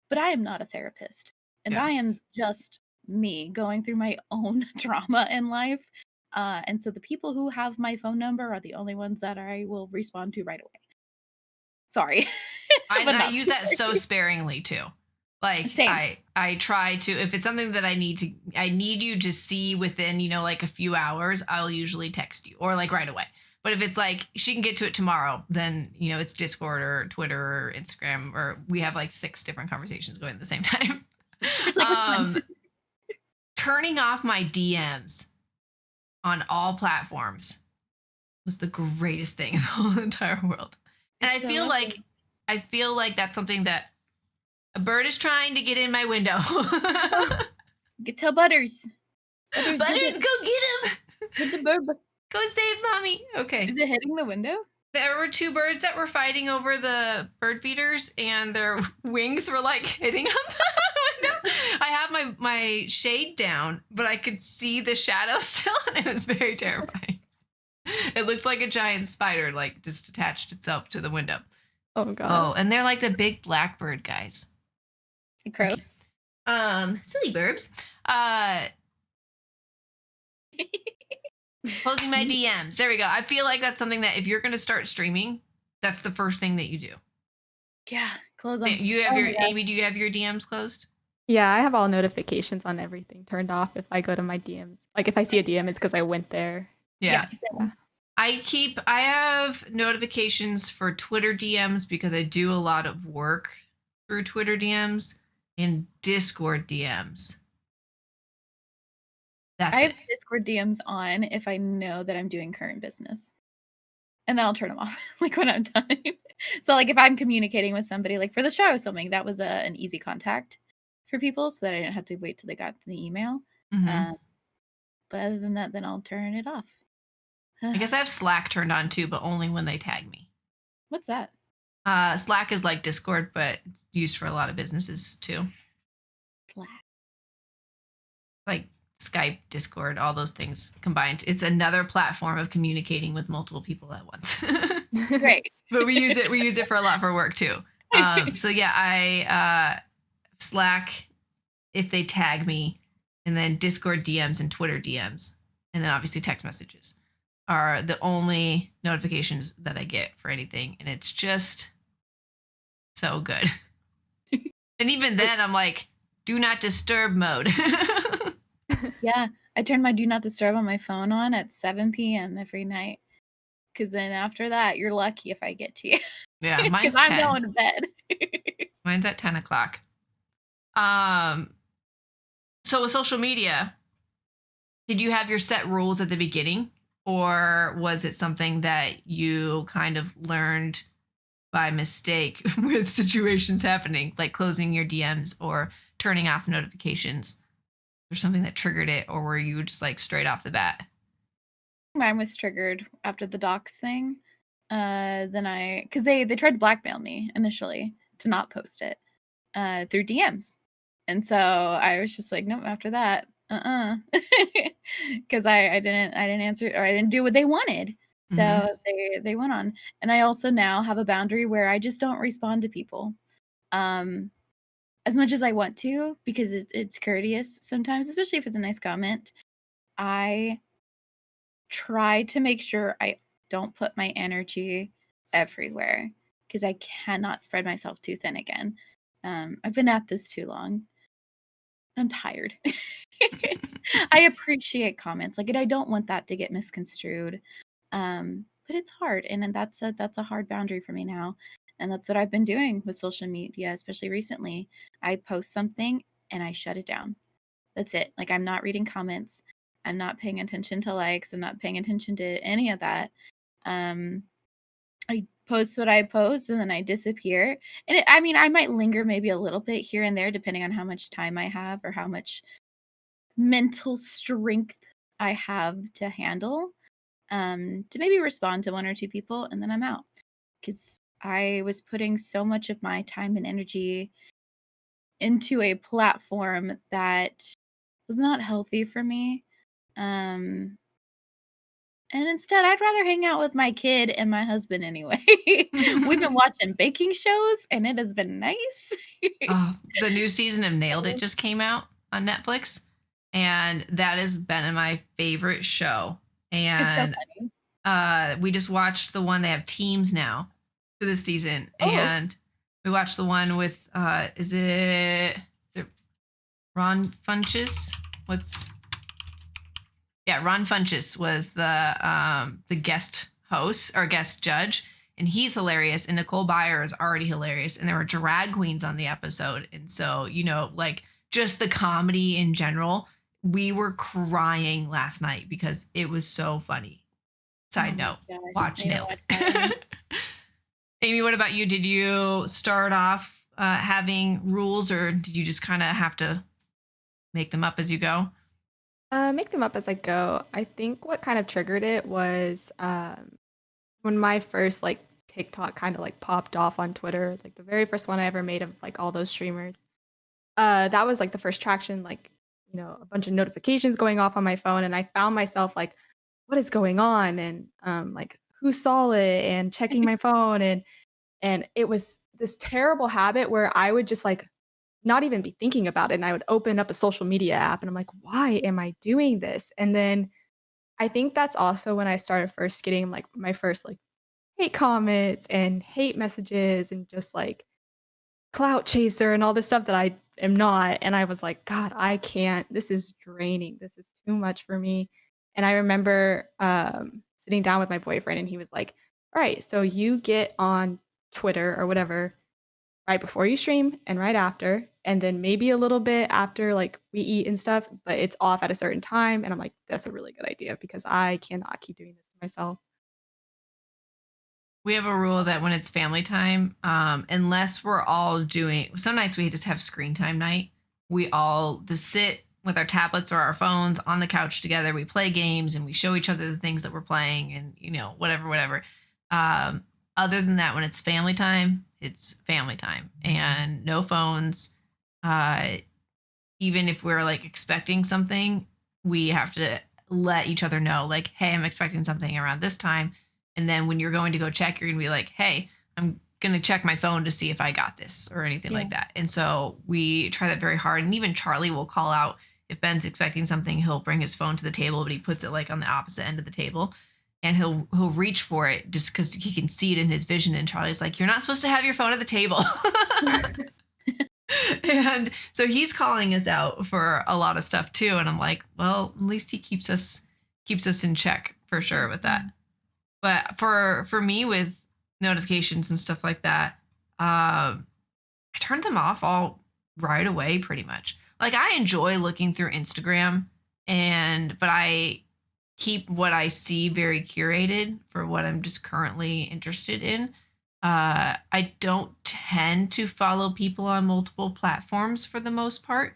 Speaker 2: but I am not a therapist, and I am just me going through my own trauma in life. And so the people who have my phone number are the only ones that I will respond to right away. Sorry.
Speaker 1: I use that so sparingly too. Like,
Speaker 2: same.
Speaker 1: I try to, if it's something that I need you to see within, like a few hours, I'll usually text you or like right away. But if it's like she can get to it tomorrow, then, it's Discord or Twitter or Instagram, or we have like 6 different conversations going at the same time. Turning off my DMs on all platforms was the greatest thing in the whole entire world. And I feel like that's something that a bird is trying to get in my window.
Speaker 2: Tell Butters.
Speaker 1: Butters, go get him.
Speaker 2: Get the bird.
Speaker 1: Go save mommy. Okay.
Speaker 2: Is it hitting the window?
Speaker 1: There were two birds that were fighting over the bird feeders, and their wings were like hitting on the window. I have my shade down, but I could see the shadow still, and it was very terrifying. It looked like a giant spider, like just attached itself to the window.
Speaker 3: Oh god.
Speaker 1: Oh, and they're like the big blackbird guys.
Speaker 2: The crow.
Speaker 1: Silly burbs. Closing my DMs. There we go. I feel like that's something that if you're going to start streaming, that's the first thing that you do.
Speaker 2: Yeah, close them.
Speaker 1: You have Amy, do you have your DMs closed?
Speaker 3: Yeah, I have all notifications on everything turned off if I go to my DMs. Like if I see a DM, it's because I went there.
Speaker 1: Yeah.
Speaker 2: Yeah.
Speaker 1: I have notifications for Twitter DMs because I do a lot of work through Twitter DMs and Discord DMs.
Speaker 2: I have Discord DMs on if I know that I'm doing current business. And then I'll turn them off like when I'm done. So like if I'm communicating with somebody, like for the show I was filming, that was an easy contact for people so that I didn't have to wait till they got the email.
Speaker 1: Mm-hmm.
Speaker 2: But other than that, then I'll turn it off.
Speaker 1: I guess I have Slack turned on too, but only when they tag me.
Speaker 2: What's that?
Speaker 1: Slack is like Discord, but it's used for a lot of businesses too.
Speaker 2: Slack.
Speaker 1: Like Skype, Discord, all those things combined. It's another platform of communicating with multiple people at once.
Speaker 2: Great.
Speaker 1: But we use it for a lot for work too. So yeah, I Slack if they tag me, and then Discord DMs and Twitter DMs, and then obviously text messages are the only notifications that I get for anything, and it's just so good. And even then, I'm like, do not disturb mode.
Speaker 2: Yeah, I turn my do not disturb on my phone on at 7 p.m. every night. Because then after that, you're lucky if I get to you.
Speaker 1: Yeah, mine's 10.
Speaker 2: I'm going to bed.
Speaker 1: Mine's at 10 o'clock. So with social media, did you have your set rules at the beginning? Or was it something that you kind of learned by mistake with situations happening, like closing your DMs or turning off notifications? Or something that triggered it, or were you just like straight off the bat?
Speaker 2: Mine was triggered after the docs thing. Because they tried to blackmail me initially to not post it through DMs. And so I was just like, nope, after that, because I didn't answer, or I didn't do what they wanted. So they went on. And I also now have a boundary where I just don't respond to people. As much as I want to, because it's courteous sometimes, especially if it's a nice comment. I try to make sure I don't put my energy everywhere because I cannot spread myself too thin again. I've been at this too long. I'm tired. I appreciate comments. Like, I don't want that to get misconstrued. But it's hard. And that's a hard boundary for me now. And that's what I've been doing with social media, especially recently. I post something and I shut it down. That's it. Like, I'm not reading comments. I'm not paying attention to likes. I'm not paying attention to any of that. I post what I post and then I disappear. And I might linger maybe a little bit here and there, depending on how much time I have or how much mental strength I have to handle, to maybe respond to one or two people, and then I'm out. Because I was putting so much of my time and energy into a platform that was not healthy for me. And instead, I'd rather hang out with my kid and my husband anyway. We've been watching baking shows, and it has been nice.
Speaker 1: The new season of Nailed It just came out on Netflix, and that has been my favorite show. And
Speaker 2: It's so funny.
Speaker 1: We just watched the one, they have teams now for this season.
Speaker 2: Oh.
Speaker 1: And we watched the one with, is it Ron Funches? Ron Funches was the guest host or guest judge, and he's hilarious. And Nicole Byer is already hilarious. And there were drag queens on the episode. And so, like just the comedy in general, we were crying last night because it was so funny. Side note, watch Nailed It. Amy, what about you? Did you start off having rules, or did you just kind of have to make them up as you go?
Speaker 3: Make them up as I go. I think what kind of triggered it was when my first like TikTok kind of like popped off on Twitter, like the very first one I ever made of like all those streamers. That was like the first traction, like, a bunch of notifications going off on my phone, and I found myself like, what is going on? And like who saw it and checking my phone and it was this terrible habit where I would just like not even be thinking about it and I would open up a social media app and I'm like, why am I doing this? And then I think that's also when I started first getting like my first like hate comments and hate messages and just like clout chaser and all this stuff that I am not. And I was like, God, I can't. This is draining. This is too much for me. And I remember sitting down with my boyfriend and he was like, all right, so you get on Twitter or whatever right before you stream and right after, and then maybe a little bit after like we eat and stuff, but it's off at a certain time. And I'm like, that's a really good idea because I cannot keep doing this to myself.
Speaker 1: We have a rule that when it's family time, unless we're all doing, some nights we just have screen time night. We all just sit with our tablets or our phones on the couch together. We play games and we show each other the things that we're playing and, whatever. Other than that, when it's family time, it's family time and no phones. Even if we're like expecting something, we have to let each other know, like, hey, I'm expecting something around this time. And then when you're going to go check, you're going to be like, hey, I'm going to check my phone to see if I got this or anything like that. And so we try that very hard. And even Charlie will call out if Ben's expecting something, he'll bring his phone to the table, but he puts it like on the opposite end of the table. And he'll reach for it just because he can see it in his vision. And Charlie's like, you're not supposed to have your phone at the table. And so he's calling us out for a lot of stuff too. And I'm like, well, at least he keeps us in check for sure with that. But for me with notifications and stuff like that, I turned them off all right away pretty much. Like I enjoy looking through Instagram but I keep what I see very curated for what I'm just currently interested in. I don't tend to follow people on multiple platforms for the most part.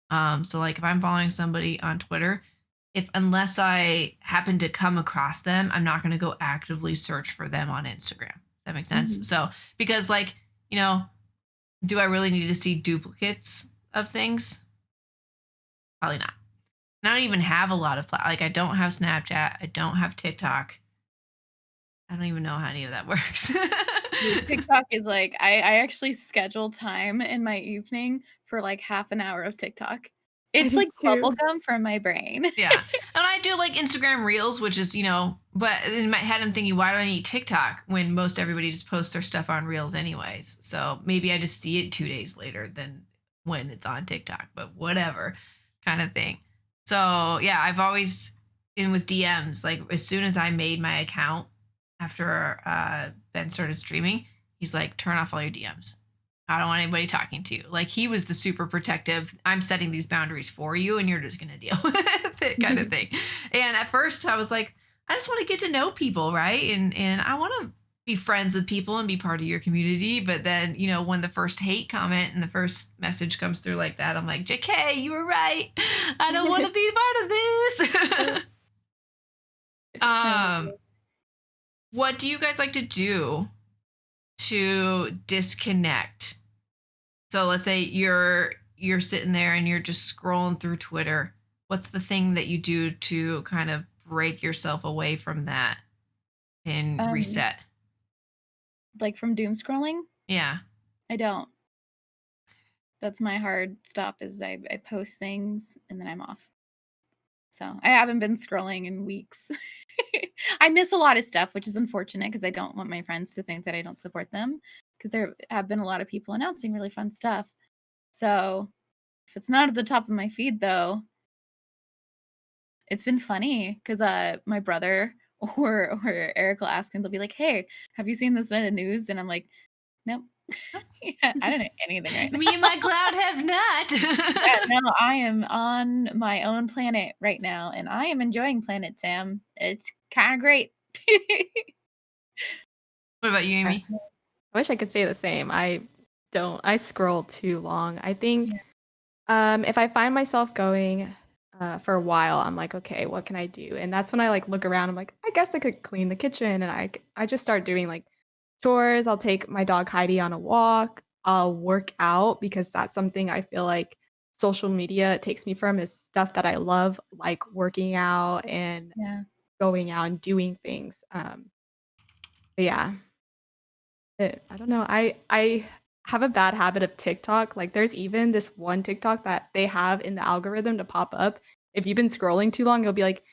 Speaker 1: So like if I'm following somebody on Twitter, unless I happen to come across them, I'm not going to go actively search for them on Instagram. Does that make sense? Mm-hmm. So because like, do I really need to see duplicates of things? Probably not. And I don't even have a lot of like I don't have Snapchat. I don't have TikTok. I don't even know how any of that works.
Speaker 2: TikTok is like I actually schedule time in my evening for like half an hour of TikTok. It's like bubblegum for my brain.
Speaker 1: Yeah. And I do like Instagram Reels, which is, but in my head I'm thinking, why do I need TikTok when most everybody just posts their stuff on Reels anyways? So maybe I just see it 2 days later than when it's on TikTok, but whatever kind of thing. So yeah, I've always been with DMs. Like as soon as I made my account after Ben started streaming, he's like, turn off all your DMs. I don't want anybody talking to you. Like he was the super protective, I'm setting these boundaries for you and you're just going to deal with it kind of thing. And at first I was like, I just want to get to know people. Right. And I want to be friends with people and be part of your community. But then, when the first hate comment and the first message comes through like that, I'm like, JK, you were right. I don't want to be part of this. What do you guys like to do to disconnect? So let's say you're sitting there and you're just scrolling through Twitter. What's the thing that you do to kind of break yourself away from that and reset?
Speaker 2: Like from doom scrolling?
Speaker 1: Yeah.
Speaker 2: I don't. That's my hard stop is I post things and then I'm off. So I haven't been scrolling in weeks. I miss a lot of stuff, which is unfortunate because I don't want my friends to think that I don't support them because there have been a lot of people announcing really fun stuff. So if it's not at the top of my feed, though, it's been funny because my brother or Eric will ask me, they'll be like, hey, have you seen this in the news? And I'm like, nope. Yeah, I don't know anything right now.
Speaker 1: Me and my cloud have not.
Speaker 2: Yeah, no, I am on my own planet right now, and I am enjoying Planet Sam. It's kind of great.
Speaker 1: What about you, Amy?
Speaker 3: I wish I could say the same. I scroll too long. I think if I find myself going for a while. I'm like, okay, what can I do? And that's when I like look around. I'm like, I guess I could clean the kitchen, and I just start doing like chores. I'll take my dog Heidi on a walk. I'll work out because that's something I feel like social media takes me from is stuff that I love, like working out and
Speaker 2: Yeah.
Speaker 3: going out and doing things. But yeah, I don't know. I have a bad habit of TikTok. Like there's even this one TikTok that they have in the algorithm to pop up. If you've been scrolling too long, it'll be like,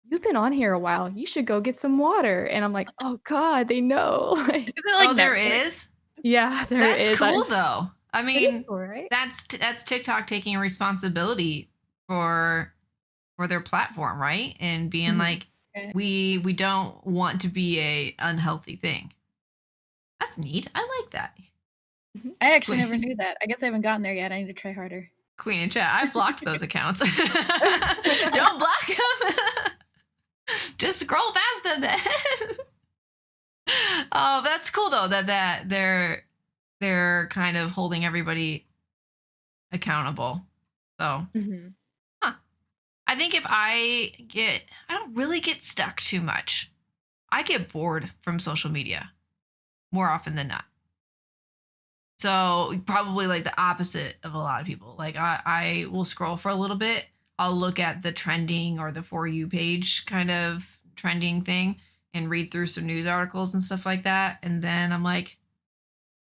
Speaker 3: "You've been on here a while. You should go get some water." And I'm like, "Oh God, they know." Like,
Speaker 2: Is it like
Speaker 1: Oh, there
Speaker 2: Netflix?
Speaker 1: is.
Speaker 3: yeah, there
Speaker 1: That's
Speaker 3: is.
Speaker 1: cool though. I
Speaker 3: It is
Speaker 1: mean,
Speaker 3: cool, right?
Speaker 1: that's TikTok taking responsibility for their platform, right? And being
Speaker 3: Mhm.
Speaker 1: like,
Speaker 2: Okay.
Speaker 1: we don't want to be a unhealthy thing. That's neat. I like that.
Speaker 3: Mhm.
Speaker 2: I actually never
Speaker 1: Queen,
Speaker 2: knew that. I guess I haven't gotten there yet. I need to try harder.
Speaker 1: Queen and chat. I've blocked those accounts. Don't block them. Just scroll past them then. Oh, that's cool though that they're kind of holding everybody accountable. So,
Speaker 3: Mhm.
Speaker 1: huh. I think if I don't really get stuck too much. I get bored from social media more often than not. So probably like the opposite of a lot of people. Like I will scroll for a little bit. I'll look at the trending or the For You page kind of trending thing and read through some news articles and stuff like that. And then I'm like,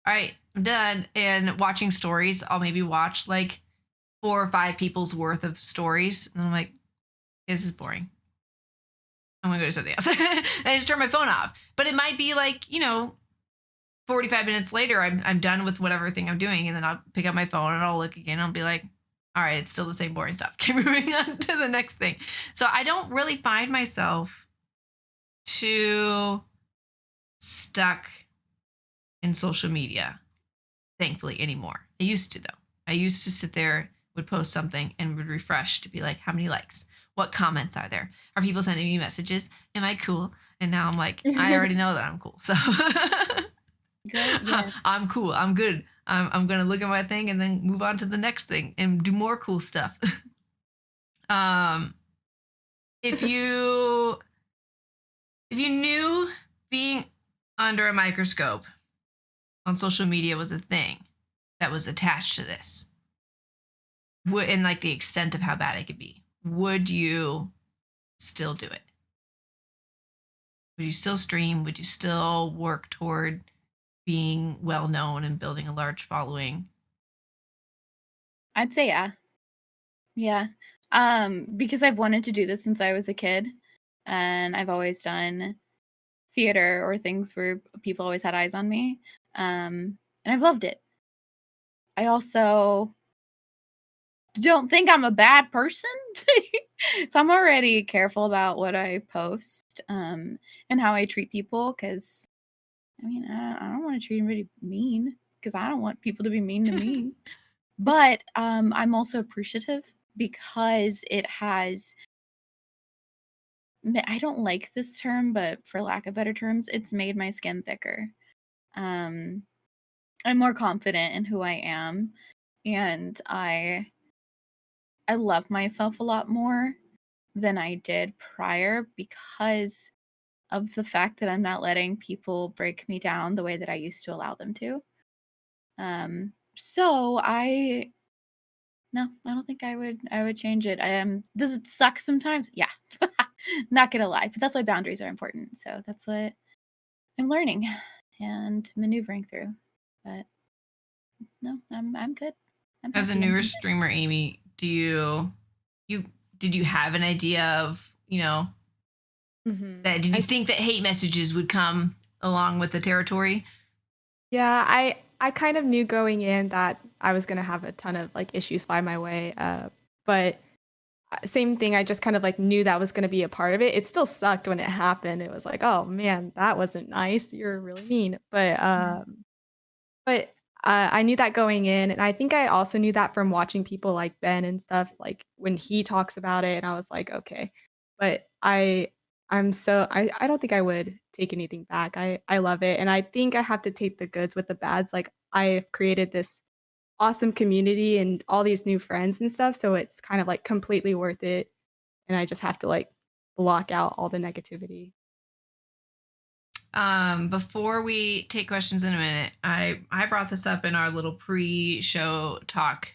Speaker 1: all right, I'm done. And watching stories, I'll maybe watch like 4 or 5 people's worth of stories. And I'm like, this is boring. I'm gonna go do something else. And I just turn my phone off. But it might be like, 45 minutes later, I'm done with whatever thing I'm doing. And then I'll pick up my phone and I'll look again. I'll be like, all right, it's still the same boring stuff. Keep moving on to the next thing. So I don't really find myself too stuck in social media, thankfully, anymore. I used to, though. I used to sit there, would post something, and would refresh to be like, how many likes? What comments are there? Are people sending me messages? Am I cool? And now I'm like, I already know that I'm cool. So
Speaker 2: Great. Yes.
Speaker 1: I'm cool. I'm good. I'm going to look at my thing and then move on to the next thing and do more cool stuff. um, if you knew being under a microscope on social media was a thing that was attached to this, and like the extent of how bad it could be, would you still do it? Would you still stream? Would you still work toward being well known and building a large following?
Speaker 2: I'd say yeah. Yeah. Because I've wanted to do this since I was a kid, and I've always done theater or things where people always had eyes on me. And I've loved it. I also don't think I'm a bad person. So I'm already careful about what I post, and how I treat people because I mean, I don't want to treat anybody mean because I don't want people to be mean to me. But I'm also appreciative because it has I don't like this term, but for lack of better terms, it's made my skin thicker. Um, I'm more confident in who I am, and I love myself a lot more than I did prior because of the fact that I'm not letting people break me down the way that I used to allow them to. So I no, I don't think I would change it. Does it suck sometimes? Yeah. Not gonna lie, but that's why boundaries are important. So that's what I'm learning and maneuvering through. But no, I'm good. I'm
Speaker 1: As a
Speaker 2: happy. I'm
Speaker 1: newer
Speaker 2: content.
Speaker 1: streamer, Amy, you did you have an idea of,
Speaker 3: Mhm.
Speaker 1: that did you
Speaker 3: I
Speaker 1: think that hate messages would come along with the territory?
Speaker 3: Yeah, I kind of knew going in that I was gonna have a ton of like issues fly my way. But same thing, I just kind of like knew that was gonna be a part of it. It still sucked when it happened. It was like, oh man, that wasn't nice. You're really mean. But I knew that going in, and I think I also knew that from watching people like Ben and stuff, like, when he talks about it, and I was like, "Okay." But I don't think I would take anything back. I love it, and I think I have to take the goods with the bads, like, I've created this awesome community and all these new friends and stuff, so it's kind of, like, completely worth it, and I just have to, like, block out all the negativity.
Speaker 1: Before we take questions in a minute, I brought this up in our little pre-show talk.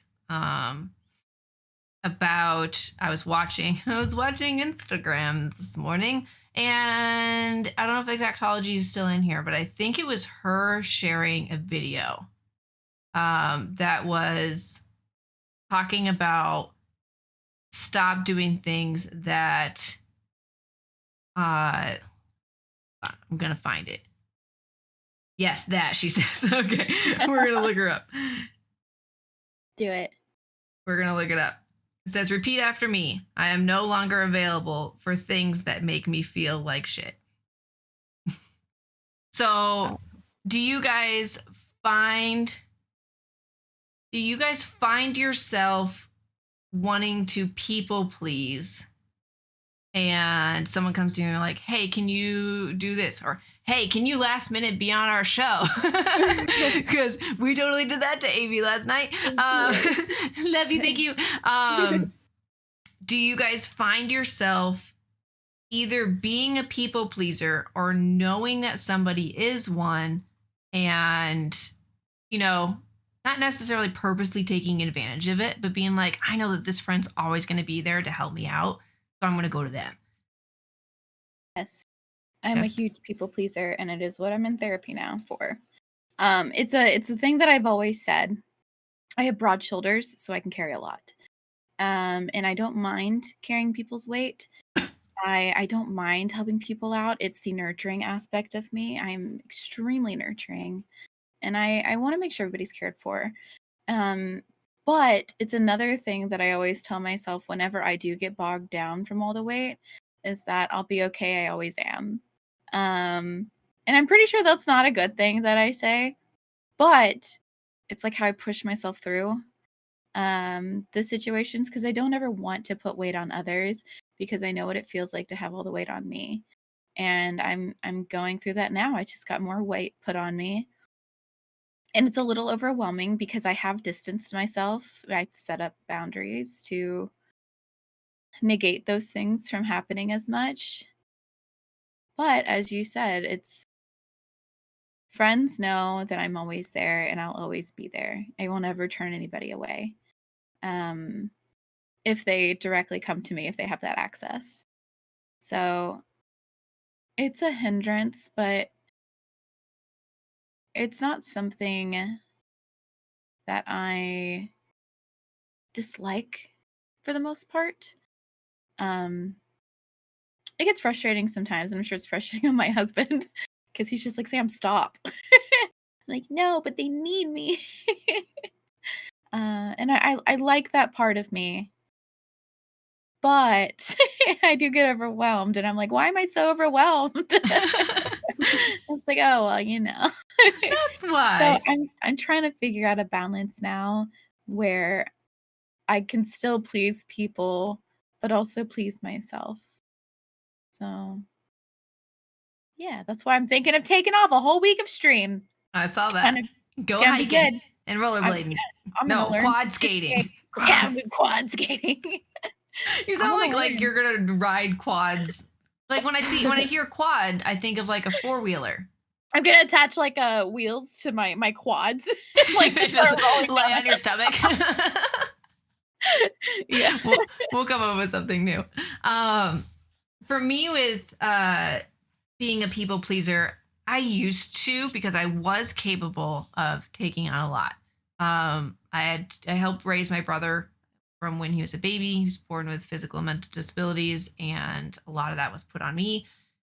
Speaker 1: About I was watching Instagram this morning, and I don't know if Exactology is still in here, but I think it was her sharing a video that was talking about stop doing things that I'm gonna find it. Yes, that she says. Okay, we're gonna look her up.
Speaker 2: Do it.
Speaker 1: We're gonna look it up. It says, repeat after me. I am no longer available for things that make me feel like shit. So, do you guys find yourself wanting to people please, and someone comes to you and like, hey, can you do this? Or, hey, can you last minute be on our show? Because we totally did that to Amy last night. Love you, thank you. Do you guys find yourself either being a people pleaser or knowing that somebody is one and, not necessarily purposely taking advantage of it, but being like, I know that this friend's always going to be there to help me out, so I'm going to go to them?
Speaker 2: Yes. I'm a huge people pleaser, and it is what I'm in therapy now for. It's a thing that I've always said. I have broad shoulders, so I can carry a lot. And I don't mind carrying people's weight. I don't mind helping people out. It's the nurturing aspect of me. I'm extremely nurturing, and I want to make sure everybody's cared for. But it's another thing that I always tell myself whenever I do get bogged down from all the weight is that I'll be okay. I always am. And I'm pretty sure that's not a good thing that I say, but it's like how I push myself through the situations, because I don't ever want to put weight on others, because I know what it feels like to have all the weight on me. And I'm going through that now. I just got more weight put on me. And it's a little overwhelming because I have distanced myself. I've set up boundaries to negate those things from happening as much. But as you said, it's friends know that I'm always there and I'll always be there. I won't ever turn anybody away. If they directly come to me, if they have that access. So it's a hindrance, but it's not something that I dislike for the most part. It gets frustrating sometimes, and I'm sure it's frustrating on my husband because he's just like, Sam, stop. I'm like, no, but they need me. And I like that part of me. But I do get overwhelmed, and I'm like, why am I so overwhelmed? It's like, oh, well.
Speaker 1: That's why.
Speaker 2: So I'm trying to figure out a balance now where I can still please people, but also please myself. So yeah, that's why I'm thinking of taking off a whole week of stream.
Speaker 1: I saw
Speaker 2: It's
Speaker 1: that.
Speaker 2: gonna-
Speaker 1: Go
Speaker 2: gonna be
Speaker 1: hiking
Speaker 2: good.
Speaker 1: and rollerblading.
Speaker 2: I'm gonna
Speaker 1: No,
Speaker 2: learn
Speaker 1: quad
Speaker 2: to
Speaker 1: skating.
Speaker 2: Yeah, I'm with quad skating.
Speaker 1: You sound
Speaker 2: I'm gonna
Speaker 1: like
Speaker 2: learn.
Speaker 1: you're gonna ride quads. Like when I hear quad, I think of like a 4-wheeler.
Speaker 2: I'm gonna attach like wheels to my quads. Like
Speaker 1: Just lay on your stomach.
Speaker 2: Yeah.
Speaker 1: We'll come up with something new. For me, with being a people pleaser, I used to, because I was capable of taking on a lot. I helped raise my brother from when he was a baby. He was born with physical and mental disabilities, and a lot of that was put on me.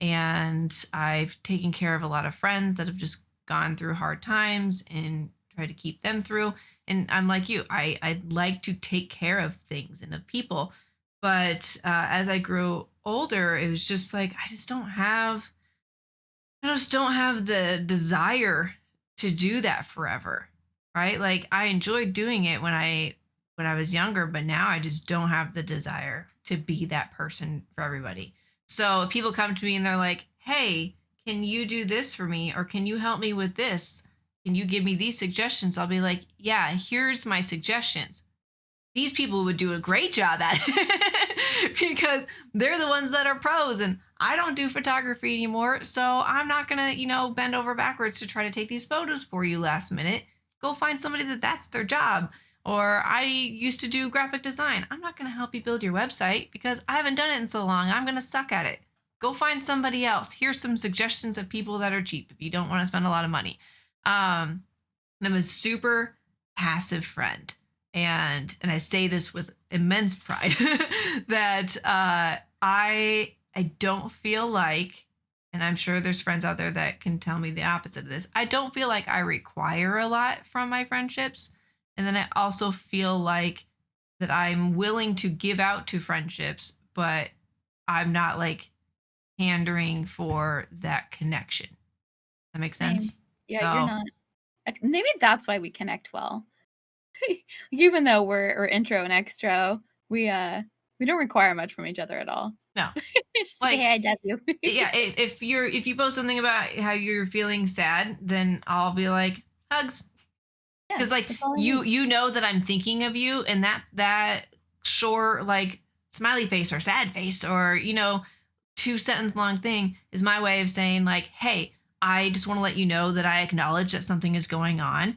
Speaker 1: And I've taken care of a lot of friends that have just gone through hard times and tried to keep them through. And I'm like you, I like to take care of things and of people. But as I grew older, it was just like, I just don't have the desire to do that forever. Right? Like I enjoyed doing it when I was younger, but now I just don't have the desire to be that person for everybody. So if people come to me and they're like, hey, can you do this for me? Or can you help me with this? can you give me these suggestions? I'll be like, yeah, here's my suggestions. These people would do a great job at it because they're the ones that are pros, and I don't do photography anymore. So I'm not going to, bend over backwards to try to take these photos for you last minute. Go find somebody that's their job. Or I used to do graphic design. I'm not going to help you build your website because I haven't done it in so long. I'm going to suck at it. Go find somebody else. Here's some suggestions of people that are cheap if you don't want to spend a lot of money. I'm a super passive friend. And I say this with immense pride that I don't feel like, and I'm sure there's friends out there that can tell me the opposite of this. I don't feel like I require a lot from my friendships. And then I also feel like that I'm willing to give out to friendships, but I'm not like pandering for that connection. That makes sense?
Speaker 2: Same. Yeah, you're not. Maybe that's why we connect well. Even though we're intro and extro, we don't require much from each other at all.
Speaker 1: No.
Speaker 2: Just like, hey, I love you.
Speaker 1: Yeah, if you post something about how you're feeling sad, then I'll be like, hugs. Because like you know that I'm thinking of you, and that short like smiley face or sad face or 2-sentence long thing is my way of saying like, hey, I just want to let you know that I acknowledge that something is going on,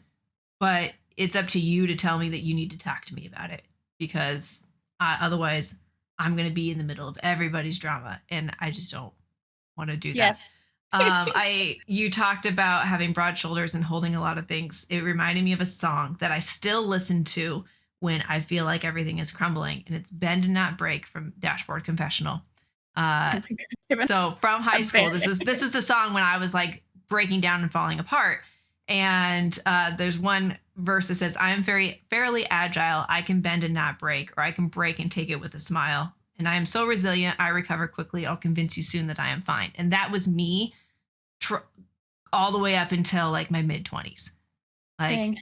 Speaker 1: but it's up to you to tell me that you need to talk to me about it, because otherwise I'm going to be in the middle of everybody's drama, and I just don't want to do that. You talked about having broad shoulders and holding a lot of things. It reminded me of a song that I still listen to when I feel like everything is crumbling, and it's Bend and Not Break from Dashboard Confessional. So from high school, this is the song when I was like breaking down and falling apart. And there's one verse that says, I am fairly agile. I can bend and not break, or I can break and take it with a smile. And I am so resilient. I recover quickly. I'll convince you soon that I am fine. And that was me all the way up until like my mid-20s. Like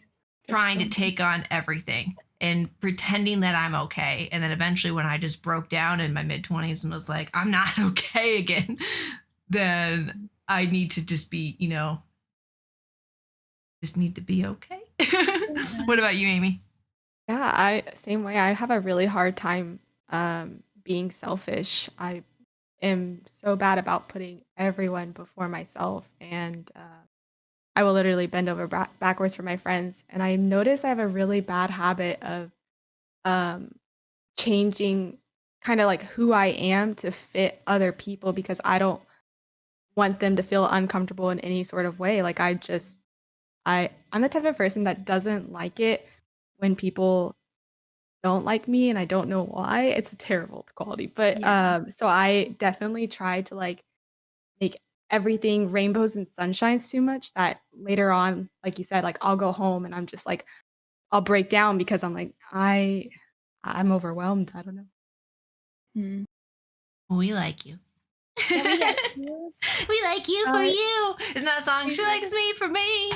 Speaker 1: trying to take on everything and pretending that I'm okay. And then eventually when I just broke down in my mid-20s and was like, I'm not okay again, then I need to just be, just need to be okay. What about you, Amy?
Speaker 3: Yeah, same way. I have a really hard time being selfish. I am so bad about putting everyone before myself, and I will literally bend over backwards for my friends. And I notice I have a really bad habit of changing kind of like who I am to fit other people, because I don't want them to feel uncomfortable in any sort of way. Like I'm the type of person that doesn't like it when people don't like me, and I don't know why. It's a terrible quality, but so I definitely try to like make everything rainbows and sunshines too much, that later on, like you said, like I'll go home and I'm just like I'll break down because I'm like I'm overwhelmed. I don't know.
Speaker 1: We like you.
Speaker 2: Yeah, we like you.
Speaker 1: We like you for you. Isn't that a song? She likes me for me,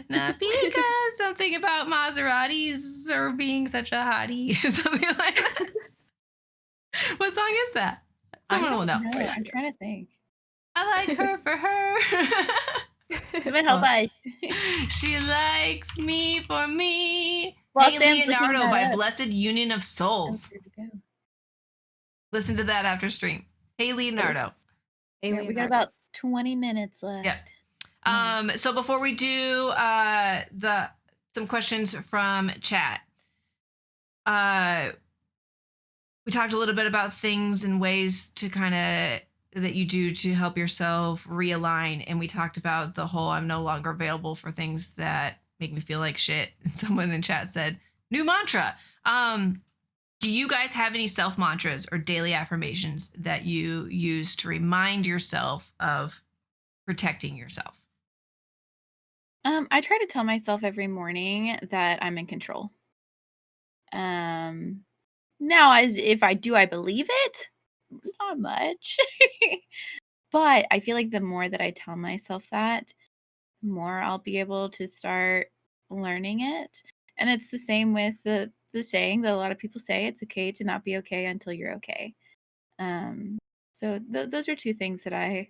Speaker 1: not because something about Maseratis or being such a hottie, something like that. What song is that? Someone will know.
Speaker 2: I'm trying to think.
Speaker 1: I like her for her.
Speaker 2: Someone help us.
Speaker 1: She likes me for me.
Speaker 2: Well,
Speaker 1: Hey Leonardo by Blessed Union of Souls. Listen to that after stream. Hey Leonardo.
Speaker 2: We got about 20 minutes left.
Speaker 1: Yeah. So before we do some questions from chat, we talked a little bit about things and ways to kind of that you do to help yourself realign, and we talked about the whole I'm no longer available for things that make me feel like shit. And someone in chat said new mantra. Do you guys have any self mantras or daily affirmations that you use to remind yourself of protecting yourself?
Speaker 2: I try to tell myself every morning that I'm in control. Now, as if I believe it, not much. But I feel like the more that I tell myself that, the more I'll be able to start learning it. And it's the same with the saying that a lot of people say, it's okay to not be okay until you're okay. So those are two things that I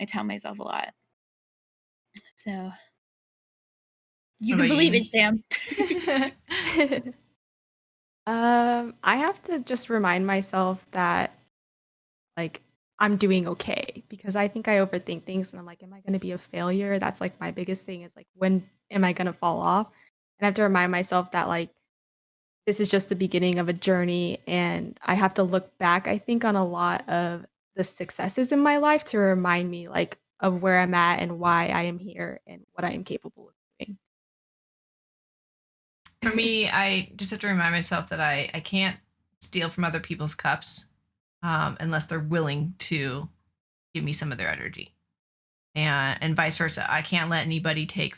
Speaker 2: tell myself a lot. So You
Speaker 1: What
Speaker 2: can
Speaker 1: about
Speaker 2: believe
Speaker 1: you,
Speaker 2: it, Sam.
Speaker 1: Amy?
Speaker 3: I have to just remind myself that like I'm doing okay because I think I overthink things and I'm like, am I going to be a failure? That's like my biggest thing is like, when am I going to fall off? And I have to remind myself that like this is just the beginning of a journey and I have to look back, I think, on a lot of the successes in my life to remind me like of where I'm at and why I am here and what I am capable of doing.
Speaker 1: For me, I just have to remind myself that I can't steal from other people's cups unless they're willing to give me some of their energy. And vice versa. I can't let anybody take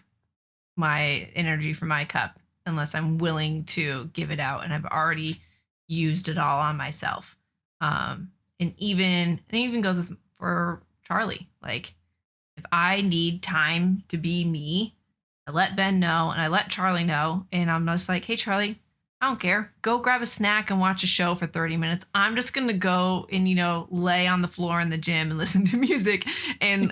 Speaker 1: my energy from my cup unless I'm willing to give it out and I've already used it all on myself. And even goes for Charlie. Like if I need time to be me, I let Ben know and I let Charlie know. And I'm just like, hey, Charlie, I don't care. Go grab a snack and watch a show for 30 minutes. I'm just going to go and, lay on the floor in the gym and listen to music and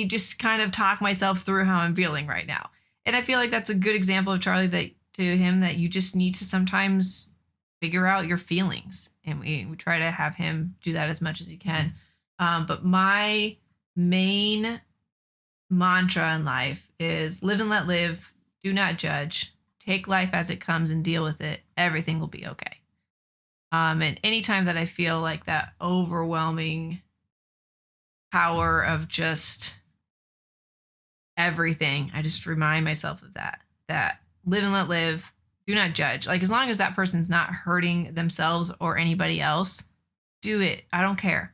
Speaker 1: just kind of talk myself through how I'm feeling right now. And I feel like that's a good example of Charlie to him that you just need to sometimes figure out your feelings. And we try to have him do that as much as he can. But my main mantra in life is live and let live, do not judge, take life as it comes and deal with it. Everything will be okay. And anytime that I feel like that overwhelming power of just everything, I just remind myself of that live and let live, do not judge. Like as long as that person's not hurting themselves or anybody else, do it. I don't care.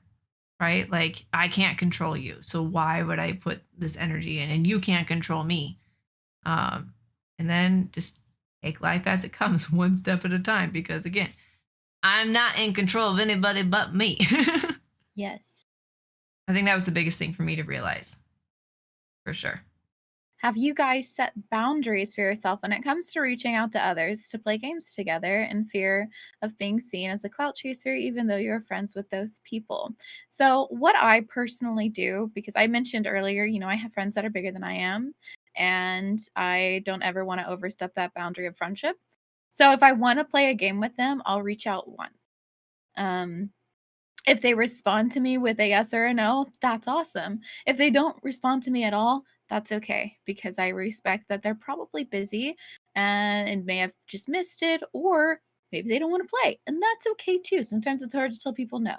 Speaker 1: Right? Like I can't control you. So why would I put this energy in? And you can't control me. And then just take life as it comes, one step at a time. Because again, I'm not in control of anybody but me.
Speaker 2: Yes.
Speaker 1: I think that was the biggest thing for me to realize. For sure.
Speaker 2: Have you guys set boundaries for yourself when it comes to reaching out to others to play games together in fear of being seen as a clout chaser, even though you're friends with those people? So, what I personally do, because I mentioned earlier, I have friends that are bigger than I am, and I don't ever want to overstep that boundary of friendship. So, if I want to play a game with them, I'll reach out once. Um, if they respond to me with a yes or a no, that's awesome. If they don't respond to me at all, that's okay because I respect that they're probably busy and may have just missed it, or maybe they don't want to play. And that's okay too. Sometimes it's hard to tell people no.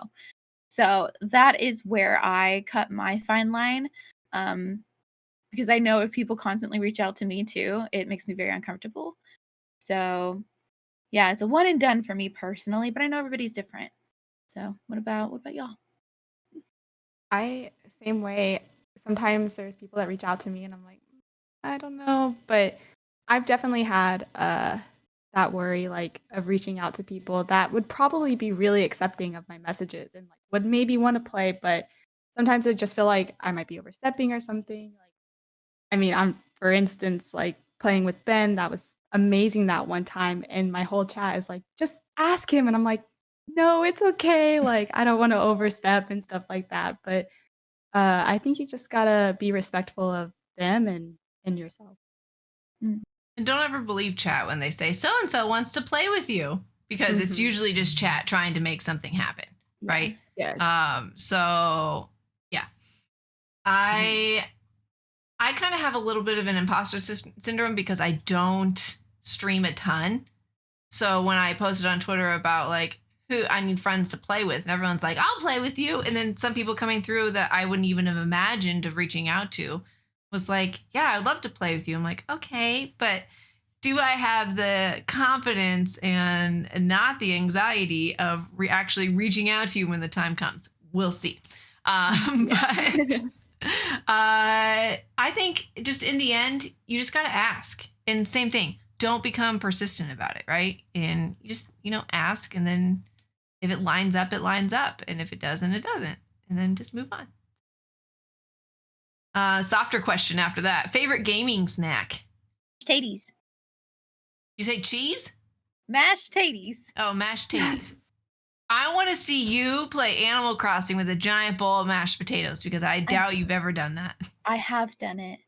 Speaker 2: So that is where I cut my fine line. Because I know if people constantly reach out to me too, it makes me very uncomfortable. So yeah, it's a one and done for me personally, but I know everybody's different. So what about y'all?
Speaker 3: I same way. Sometimes there's people that reach out to me and I'm like, I don't know, but I've definitely had that worry like of reaching out to people that would probably be really accepting of my messages and like would maybe want to play, but sometimes I just feel like I might be overstepping or something. Like I mean, I'm for instance like playing with Ben, that was amazing that one time and my whole chat is like just ask him and I'm like no, it's okay. Like I don't want to overstep and stuff like that, but I think you just gotta be respectful of them and yourself.
Speaker 2: Mm.
Speaker 1: And don't ever believe chat when they say so and so wants to play with you because it's
Speaker 3: Mhm.
Speaker 1: usually just chat trying to make something happen.
Speaker 2: Yeah.
Speaker 1: Right.
Speaker 3: Yes.
Speaker 1: So yeah. I kind of have a little bit of an imposter syndrome because I don't stream a ton. So when I posted on Twitter about like who I need friends to play with, and everyone's like, I'll play with you. And then some people coming through that I wouldn't even have imagined of reaching out to was like, yeah, I'd love to play with you. I'm like, okay, but do I have the confidence and not the anxiety of actually reaching out to you when the time comes? We'll see. But I think just in the end, you just got to ask. And same thing, don't become persistent about it, right? And you just, ask. And then if it lines up, it lines up. And if it doesn't, it doesn't. And then just move on. Softer question after that. Favorite gaming snack?
Speaker 2: Taties.
Speaker 1: You say cheese?
Speaker 2: Mashed taties.
Speaker 1: Oh, mashed tatties. I want to see you play Animal Crossing with a giant bowl of mashed potatoes because I doubt you've ever done that.
Speaker 2: I have done it.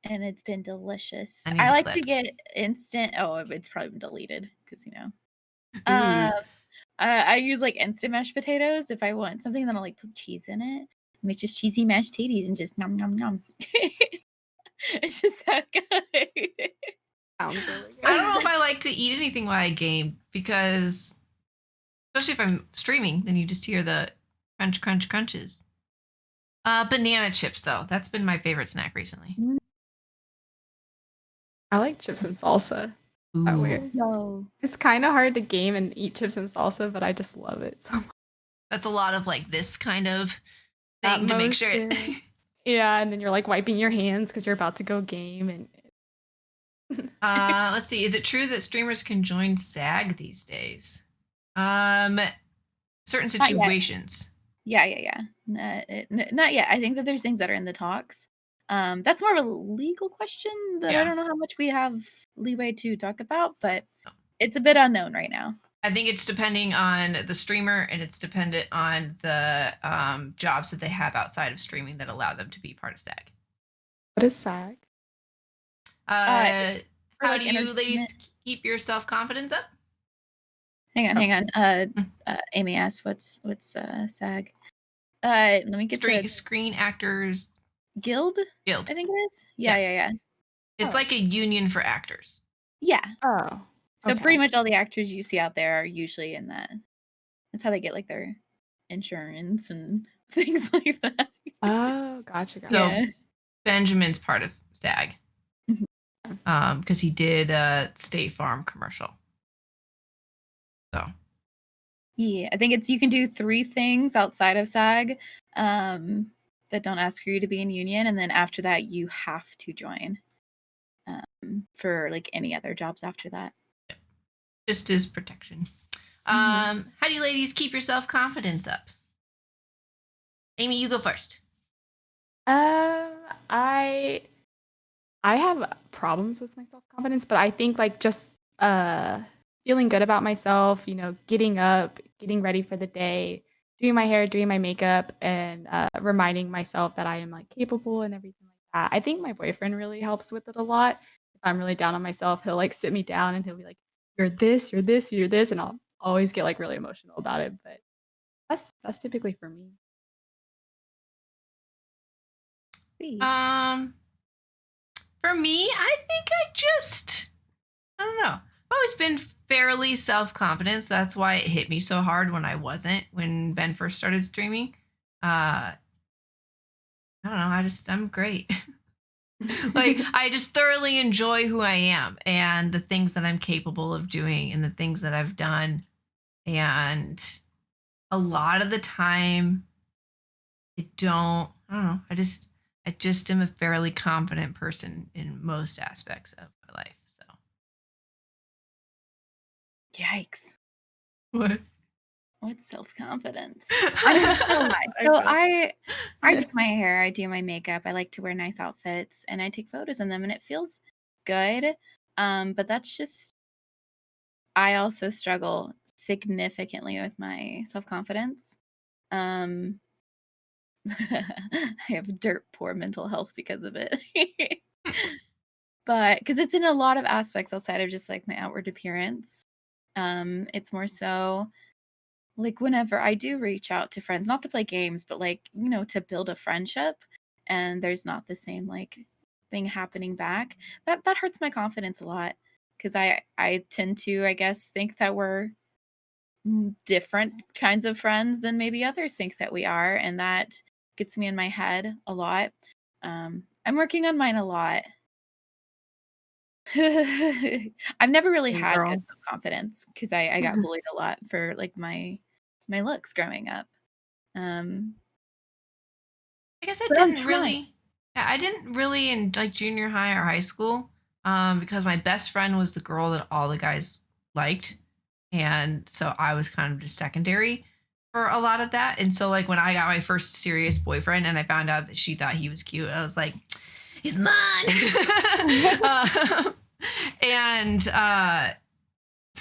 Speaker 2: and it's been delicious.
Speaker 1: I need
Speaker 2: I
Speaker 1: a
Speaker 2: like to
Speaker 1: clip.
Speaker 2: get instant. Oh, it's probably been deleted because
Speaker 1: Ooh.
Speaker 2: Um, I use like instant mashed potatoes if I want something. Then I'll like put cheese in it, make just cheesy mashed tatties, and just nom nom nom. It's just so good.
Speaker 3: Sounds really good.
Speaker 1: I don't know if I like to eat anything while I game because, especially if I'm streaming, then you just hear the crunch, crunch, crunches. Banana chips, though. That's been my favorite snack recently.
Speaker 3: I like chips and salsa. That
Speaker 1: Ooh.
Speaker 3: weird.
Speaker 2: No.
Speaker 3: It's kind of hard to game and eat chips and salsa, but I just love it so much.
Speaker 1: That's a lot of like this kind of
Speaker 3: That
Speaker 1: thing to make sure.
Speaker 3: motion. Yeah, and then you're like wiping your hands because you're about to go game. And
Speaker 1: Let's see. Is it true that streamers can join SAG these days? Certain
Speaker 2: Not yet.
Speaker 1: situations.
Speaker 2: Yeah. Not yet. I think that there's things that are in the talks. That's more of a legal question that I
Speaker 1: Yeah.
Speaker 2: don't know how much we have leeway to talk about, but it's a bit unknown right now.
Speaker 1: I think it's depending on the streamer and it's dependent on the jobs that they have outside of streaming that allow them to be part of SAG.
Speaker 3: what is SAG?
Speaker 1: How
Speaker 2: like,
Speaker 1: do you ladies
Speaker 2: entertainment.
Speaker 1: keep your self-confidence up?
Speaker 2: Hang on. Amy asked, "What's SAG?" Let me get the
Speaker 1: Screen Actors
Speaker 2: Guild.
Speaker 1: Guild.
Speaker 2: I think it is. Yeah.
Speaker 1: It's like a union for actors.
Speaker 2: Yeah.
Speaker 3: Oh.
Speaker 2: So
Speaker 3: okay.
Speaker 2: pretty much all the actors you see out there are usually in that. That's how they get like their insurance and things like that.
Speaker 3: Oh, gotcha.
Speaker 1: So
Speaker 2: Yeah.
Speaker 1: Benjamin's part of SAG
Speaker 2: Mhm.
Speaker 1: because he did a State Farm commercial. So
Speaker 2: Yeah, I think it's you can do 3 things outside of SAG that don't ask for you to be in union, and then after that you have to join for like any other jobs after that.
Speaker 1: just as protection.
Speaker 2: Mm-hmm.
Speaker 1: How do you ladies keep your self-confidence up? Amy, you go first.
Speaker 3: I have problems with my self-confidence, but I think like just feeling good about myself, getting up, getting ready for the day, doing my hair, doing my makeup, and reminding myself that I am like capable and everything like that. I think my boyfriend really helps with it a lot. If I'm really down on myself, he'll like sit me down and he'll be like, "You're this, you're this, you're this," and I'll always get like really emotional about it. But that's typically for me.
Speaker 2: Sweet.
Speaker 1: For me, I think I don't know. I've always been fairly self-confident, so that's why it hit me so hard when I wasn't, when Ben first started streaming. I don't know, I'm great. Like, I just thoroughly enjoy who I am and the things that I'm capable of doing and the things that I've done. And a lot of the time, I don't know. I just am a fairly confident person in most aspects of my life. So
Speaker 2: Yikes.
Speaker 1: what?
Speaker 2: What's self-confidence? I do my hair, I do my makeup, I like to wear nice outfits, and I take photos in them, and it feels good. But that's just I also struggle significantly with my self-confidence. Um, I have dirt poor mental health because of it. But because it's in a lot of aspects outside of just like my outward appearance. It's more so like whenever I do reach out to friends, not to play games, but like, to build a friendship and there's not the same like thing happening back, that hurts my confidence a lot because I tend to, I guess, think that we're different kinds of friends than maybe others think that we are, and that gets me in my head a lot. I'm working on mine a lot. I've never really
Speaker 3: Hey,
Speaker 2: had
Speaker 3: girl.
Speaker 2: good self-confidence because I got bullied a lot for like my looks growing up.
Speaker 1: I guess
Speaker 2: But I'm trying.
Speaker 1: I didn't really in like junior high or high school because my best friend was the girl that all the guys liked. And so I was kind of just secondary for a lot of that. And so like when I got my first serious boyfriend and I found out that she thought he was cute, I was like, he's mine. And so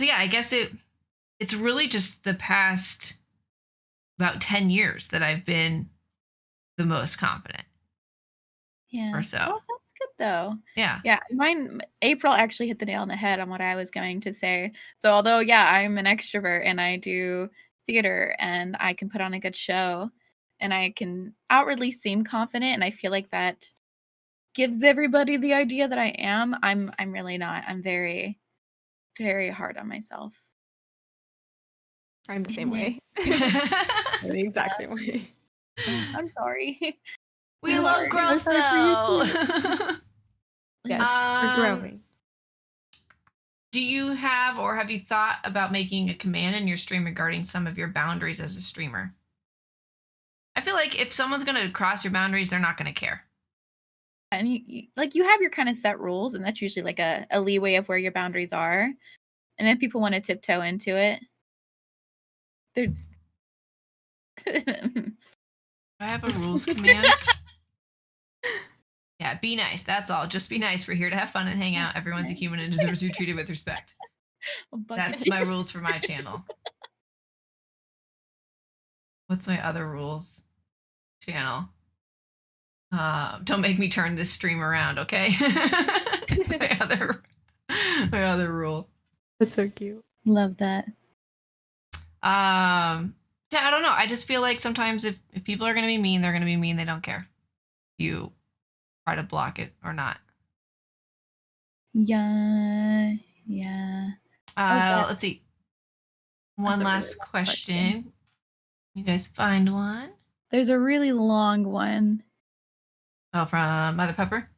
Speaker 1: yeah, I guess it's really just the past about 10 years that I've been the most confident
Speaker 2: Yeah.
Speaker 1: or so.
Speaker 2: Oh, that's good though.
Speaker 1: Yeah.
Speaker 2: Yeah, April actually hit the nail on the head on what I was going to say. So although, yeah, I'm an extrovert and I do theater and I can put on a good show and I can outwardly seem confident, and I feel like that gives everybody the idea that I am. I'm really not. I'm very, very hard on myself.
Speaker 3: I'm the same way.
Speaker 1: We
Speaker 3: The exact same way.
Speaker 2: I'm sorry.
Speaker 1: love growth though.
Speaker 3: Yes, we're growing.
Speaker 1: Do you have or have you thought about making a command in your stream regarding some of your boundaries as a streamer? I feel like if someone's going to cross your boundaries, they're not going to care.
Speaker 2: And you have your kind of set rules, and that's usually like a leeway of where your boundaries are. And if people want to tiptoe into it, they're
Speaker 1: I have a rules command. Yeah, be nice. That's all. Just be nice. We're here to have fun and hang out. Everyone's a human and deserves to be treated with respect. That's my rules for my channel. What's my other rules channel? Don't make me turn this stream around, okay? It's my other rule.
Speaker 3: That's so cute.
Speaker 2: Love that.
Speaker 1: Yeah, I don't know. I just feel like sometimes if people are going to be mean, they're going to be mean. They don't care. You try to block it or not.
Speaker 2: Yeah.
Speaker 1: Let's see. One last question. You guys find one?
Speaker 2: There's a really long one.
Speaker 1: Oh, from Mother Pepper?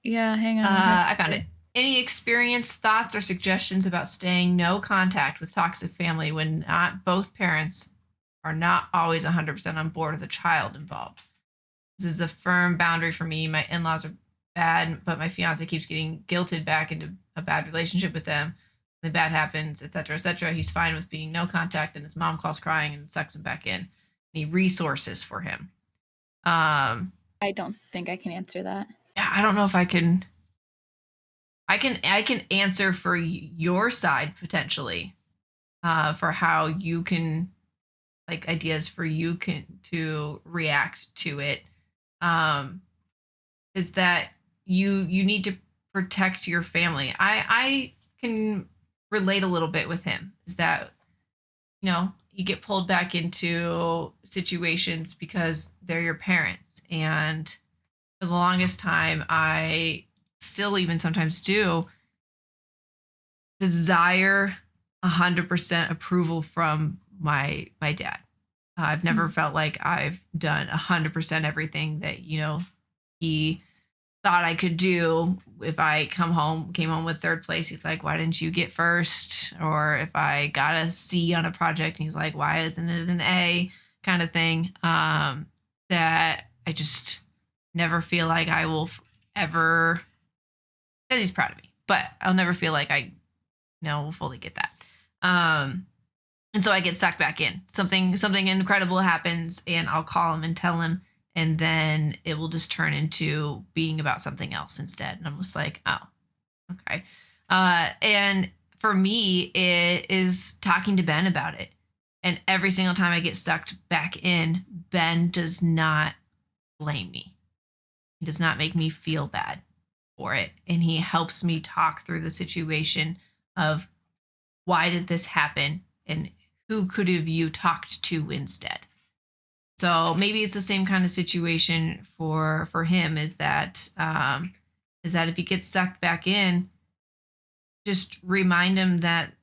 Speaker 2: Yeah, hang on.
Speaker 1: I found it. Any experience, thoughts, or suggestions about staying no contact with toxic family when not both parents are not always 100% on board with a child involved? This is a firm boundary for me. My in-laws are bad, but my fiance keeps getting guilted back into a bad relationship with them. The bad happens, etc., etc. He's fine with being no contact, and his mom calls crying and sucks him back in. Need resources for him.
Speaker 2: I don't think I can answer that.
Speaker 1: Yeah, I don't know if I can. I can answer for your side potentially, for how you can, like ideas for you to react to it. Is that you need to protect your family. I can relate a little bit with him. Is that you get pulled back into situations because they're your parents, and for the longest time I still even sometimes do desire 100% approval from my dad. I've never felt like I've done 100% everything that he thought I could do. If I came home with third place, he's like, why didn't you get first? Or if I got a C on a project, and he's like, why isn't it an A, kind of thing. That I just never feel like I will ever, because he's proud of me, but I'll never feel like I will fully get that. And so I get sucked back in. Something incredible happens, and I'll call him and tell him, and then it will just turn into being about something else instead. And I'm just like, oh, okay. And for me, it is talking to Ben about it. And every single time I get sucked back in, Ben does not blame me. He does not make me feel bad for it. And he helps me talk through the situation of, why did this happen? And who could have you talked to instead? So maybe it's the same kind of situation for him, is that if he gets sucked back in, just remind him that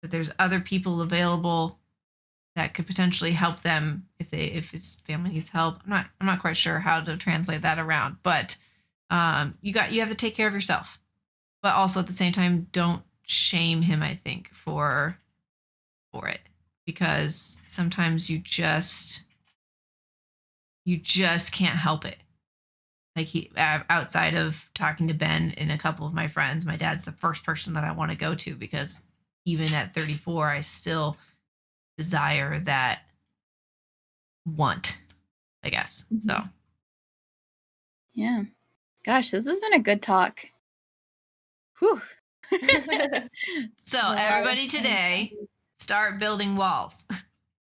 Speaker 1: there's other people available that could potentially help them if his family needs help. I'm not quite sure how to translate that around, but you have to take care of yourself, but also at the same time, don't shame him, I think, for it, because sometimes you just can't help it. Like outside of talking to Ben and a couple of my friends, my dad's the first person that I want to go to, because even at 34, I still desire that want, I guess.
Speaker 2: Mm-hmm.
Speaker 1: So
Speaker 2: yeah, gosh, this has been a good talk. Whew.
Speaker 1: So everybody today, start building walls.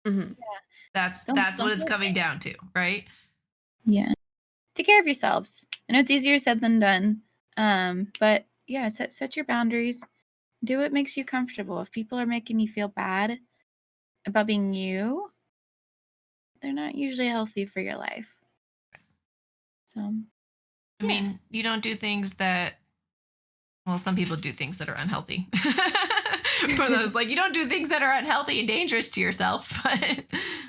Speaker 3: Mm-hmm.
Speaker 1: Yeah. That's what it's coming down to, right?
Speaker 2: Yeah. take care of yourselves. I know it's easier said than done. But yeah, set your boundaries. Do what makes you comfortable. If people are making you feel bad about being you, they're not usually healthy for your life. So,
Speaker 1: I mean, you don't do things that, well, some people do things that are unhealthy. For those, like, you don't do things that are unhealthy and dangerous to yourself, but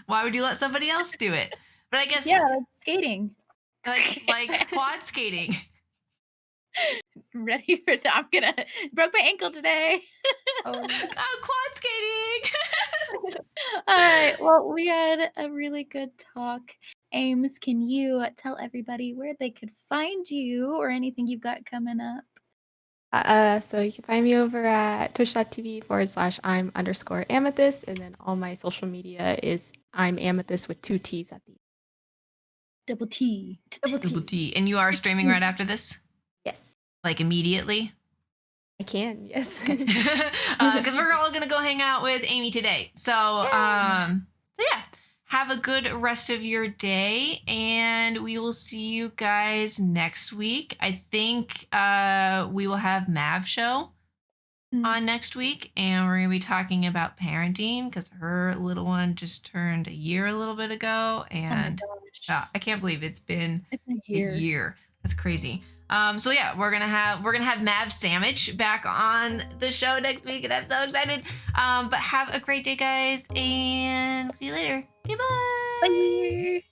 Speaker 1: why would you let somebody else do it? But I guess,
Speaker 2: yeah, like skating.
Speaker 1: like quad skating.
Speaker 2: Ready for I'm gonna broke my ankle today.
Speaker 3: Oh,
Speaker 1: Quad skating.
Speaker 2: All right. Well, we had a really good talk. Ames, can you tell everybody where they could find you or anything you've got coming up?
Speaker 3: so you can find me over at twitch.tv/I'm_amethyst, and then all my social media is ImAmethystt with 2 T's at the end.
Speaker 2: Double T.
Speaker 1: Double T. And you are streaming right after this?
Speaker 3: Yes,
Speaker 1: Like immediately?
Speaker 3: I can. Yes.
Speaker 1: Because we're all gonna go hang out with Amy today. So yeah, have a good rest of your day, and we will see you guys next week. I think we will have Mav show on next week, and we're gonna be talking about parenting because her little one just turned a year a little bit ago, and I can't believe it's been
Speaker 2: It's a
Speaker 1: a year. That's crazy. So yeah, we're gonna have Mav Sandwich back on the show next week, and I'm so excited. But have a great day, guys, and see you later. Okay, bye.
Speaker 2: Bye.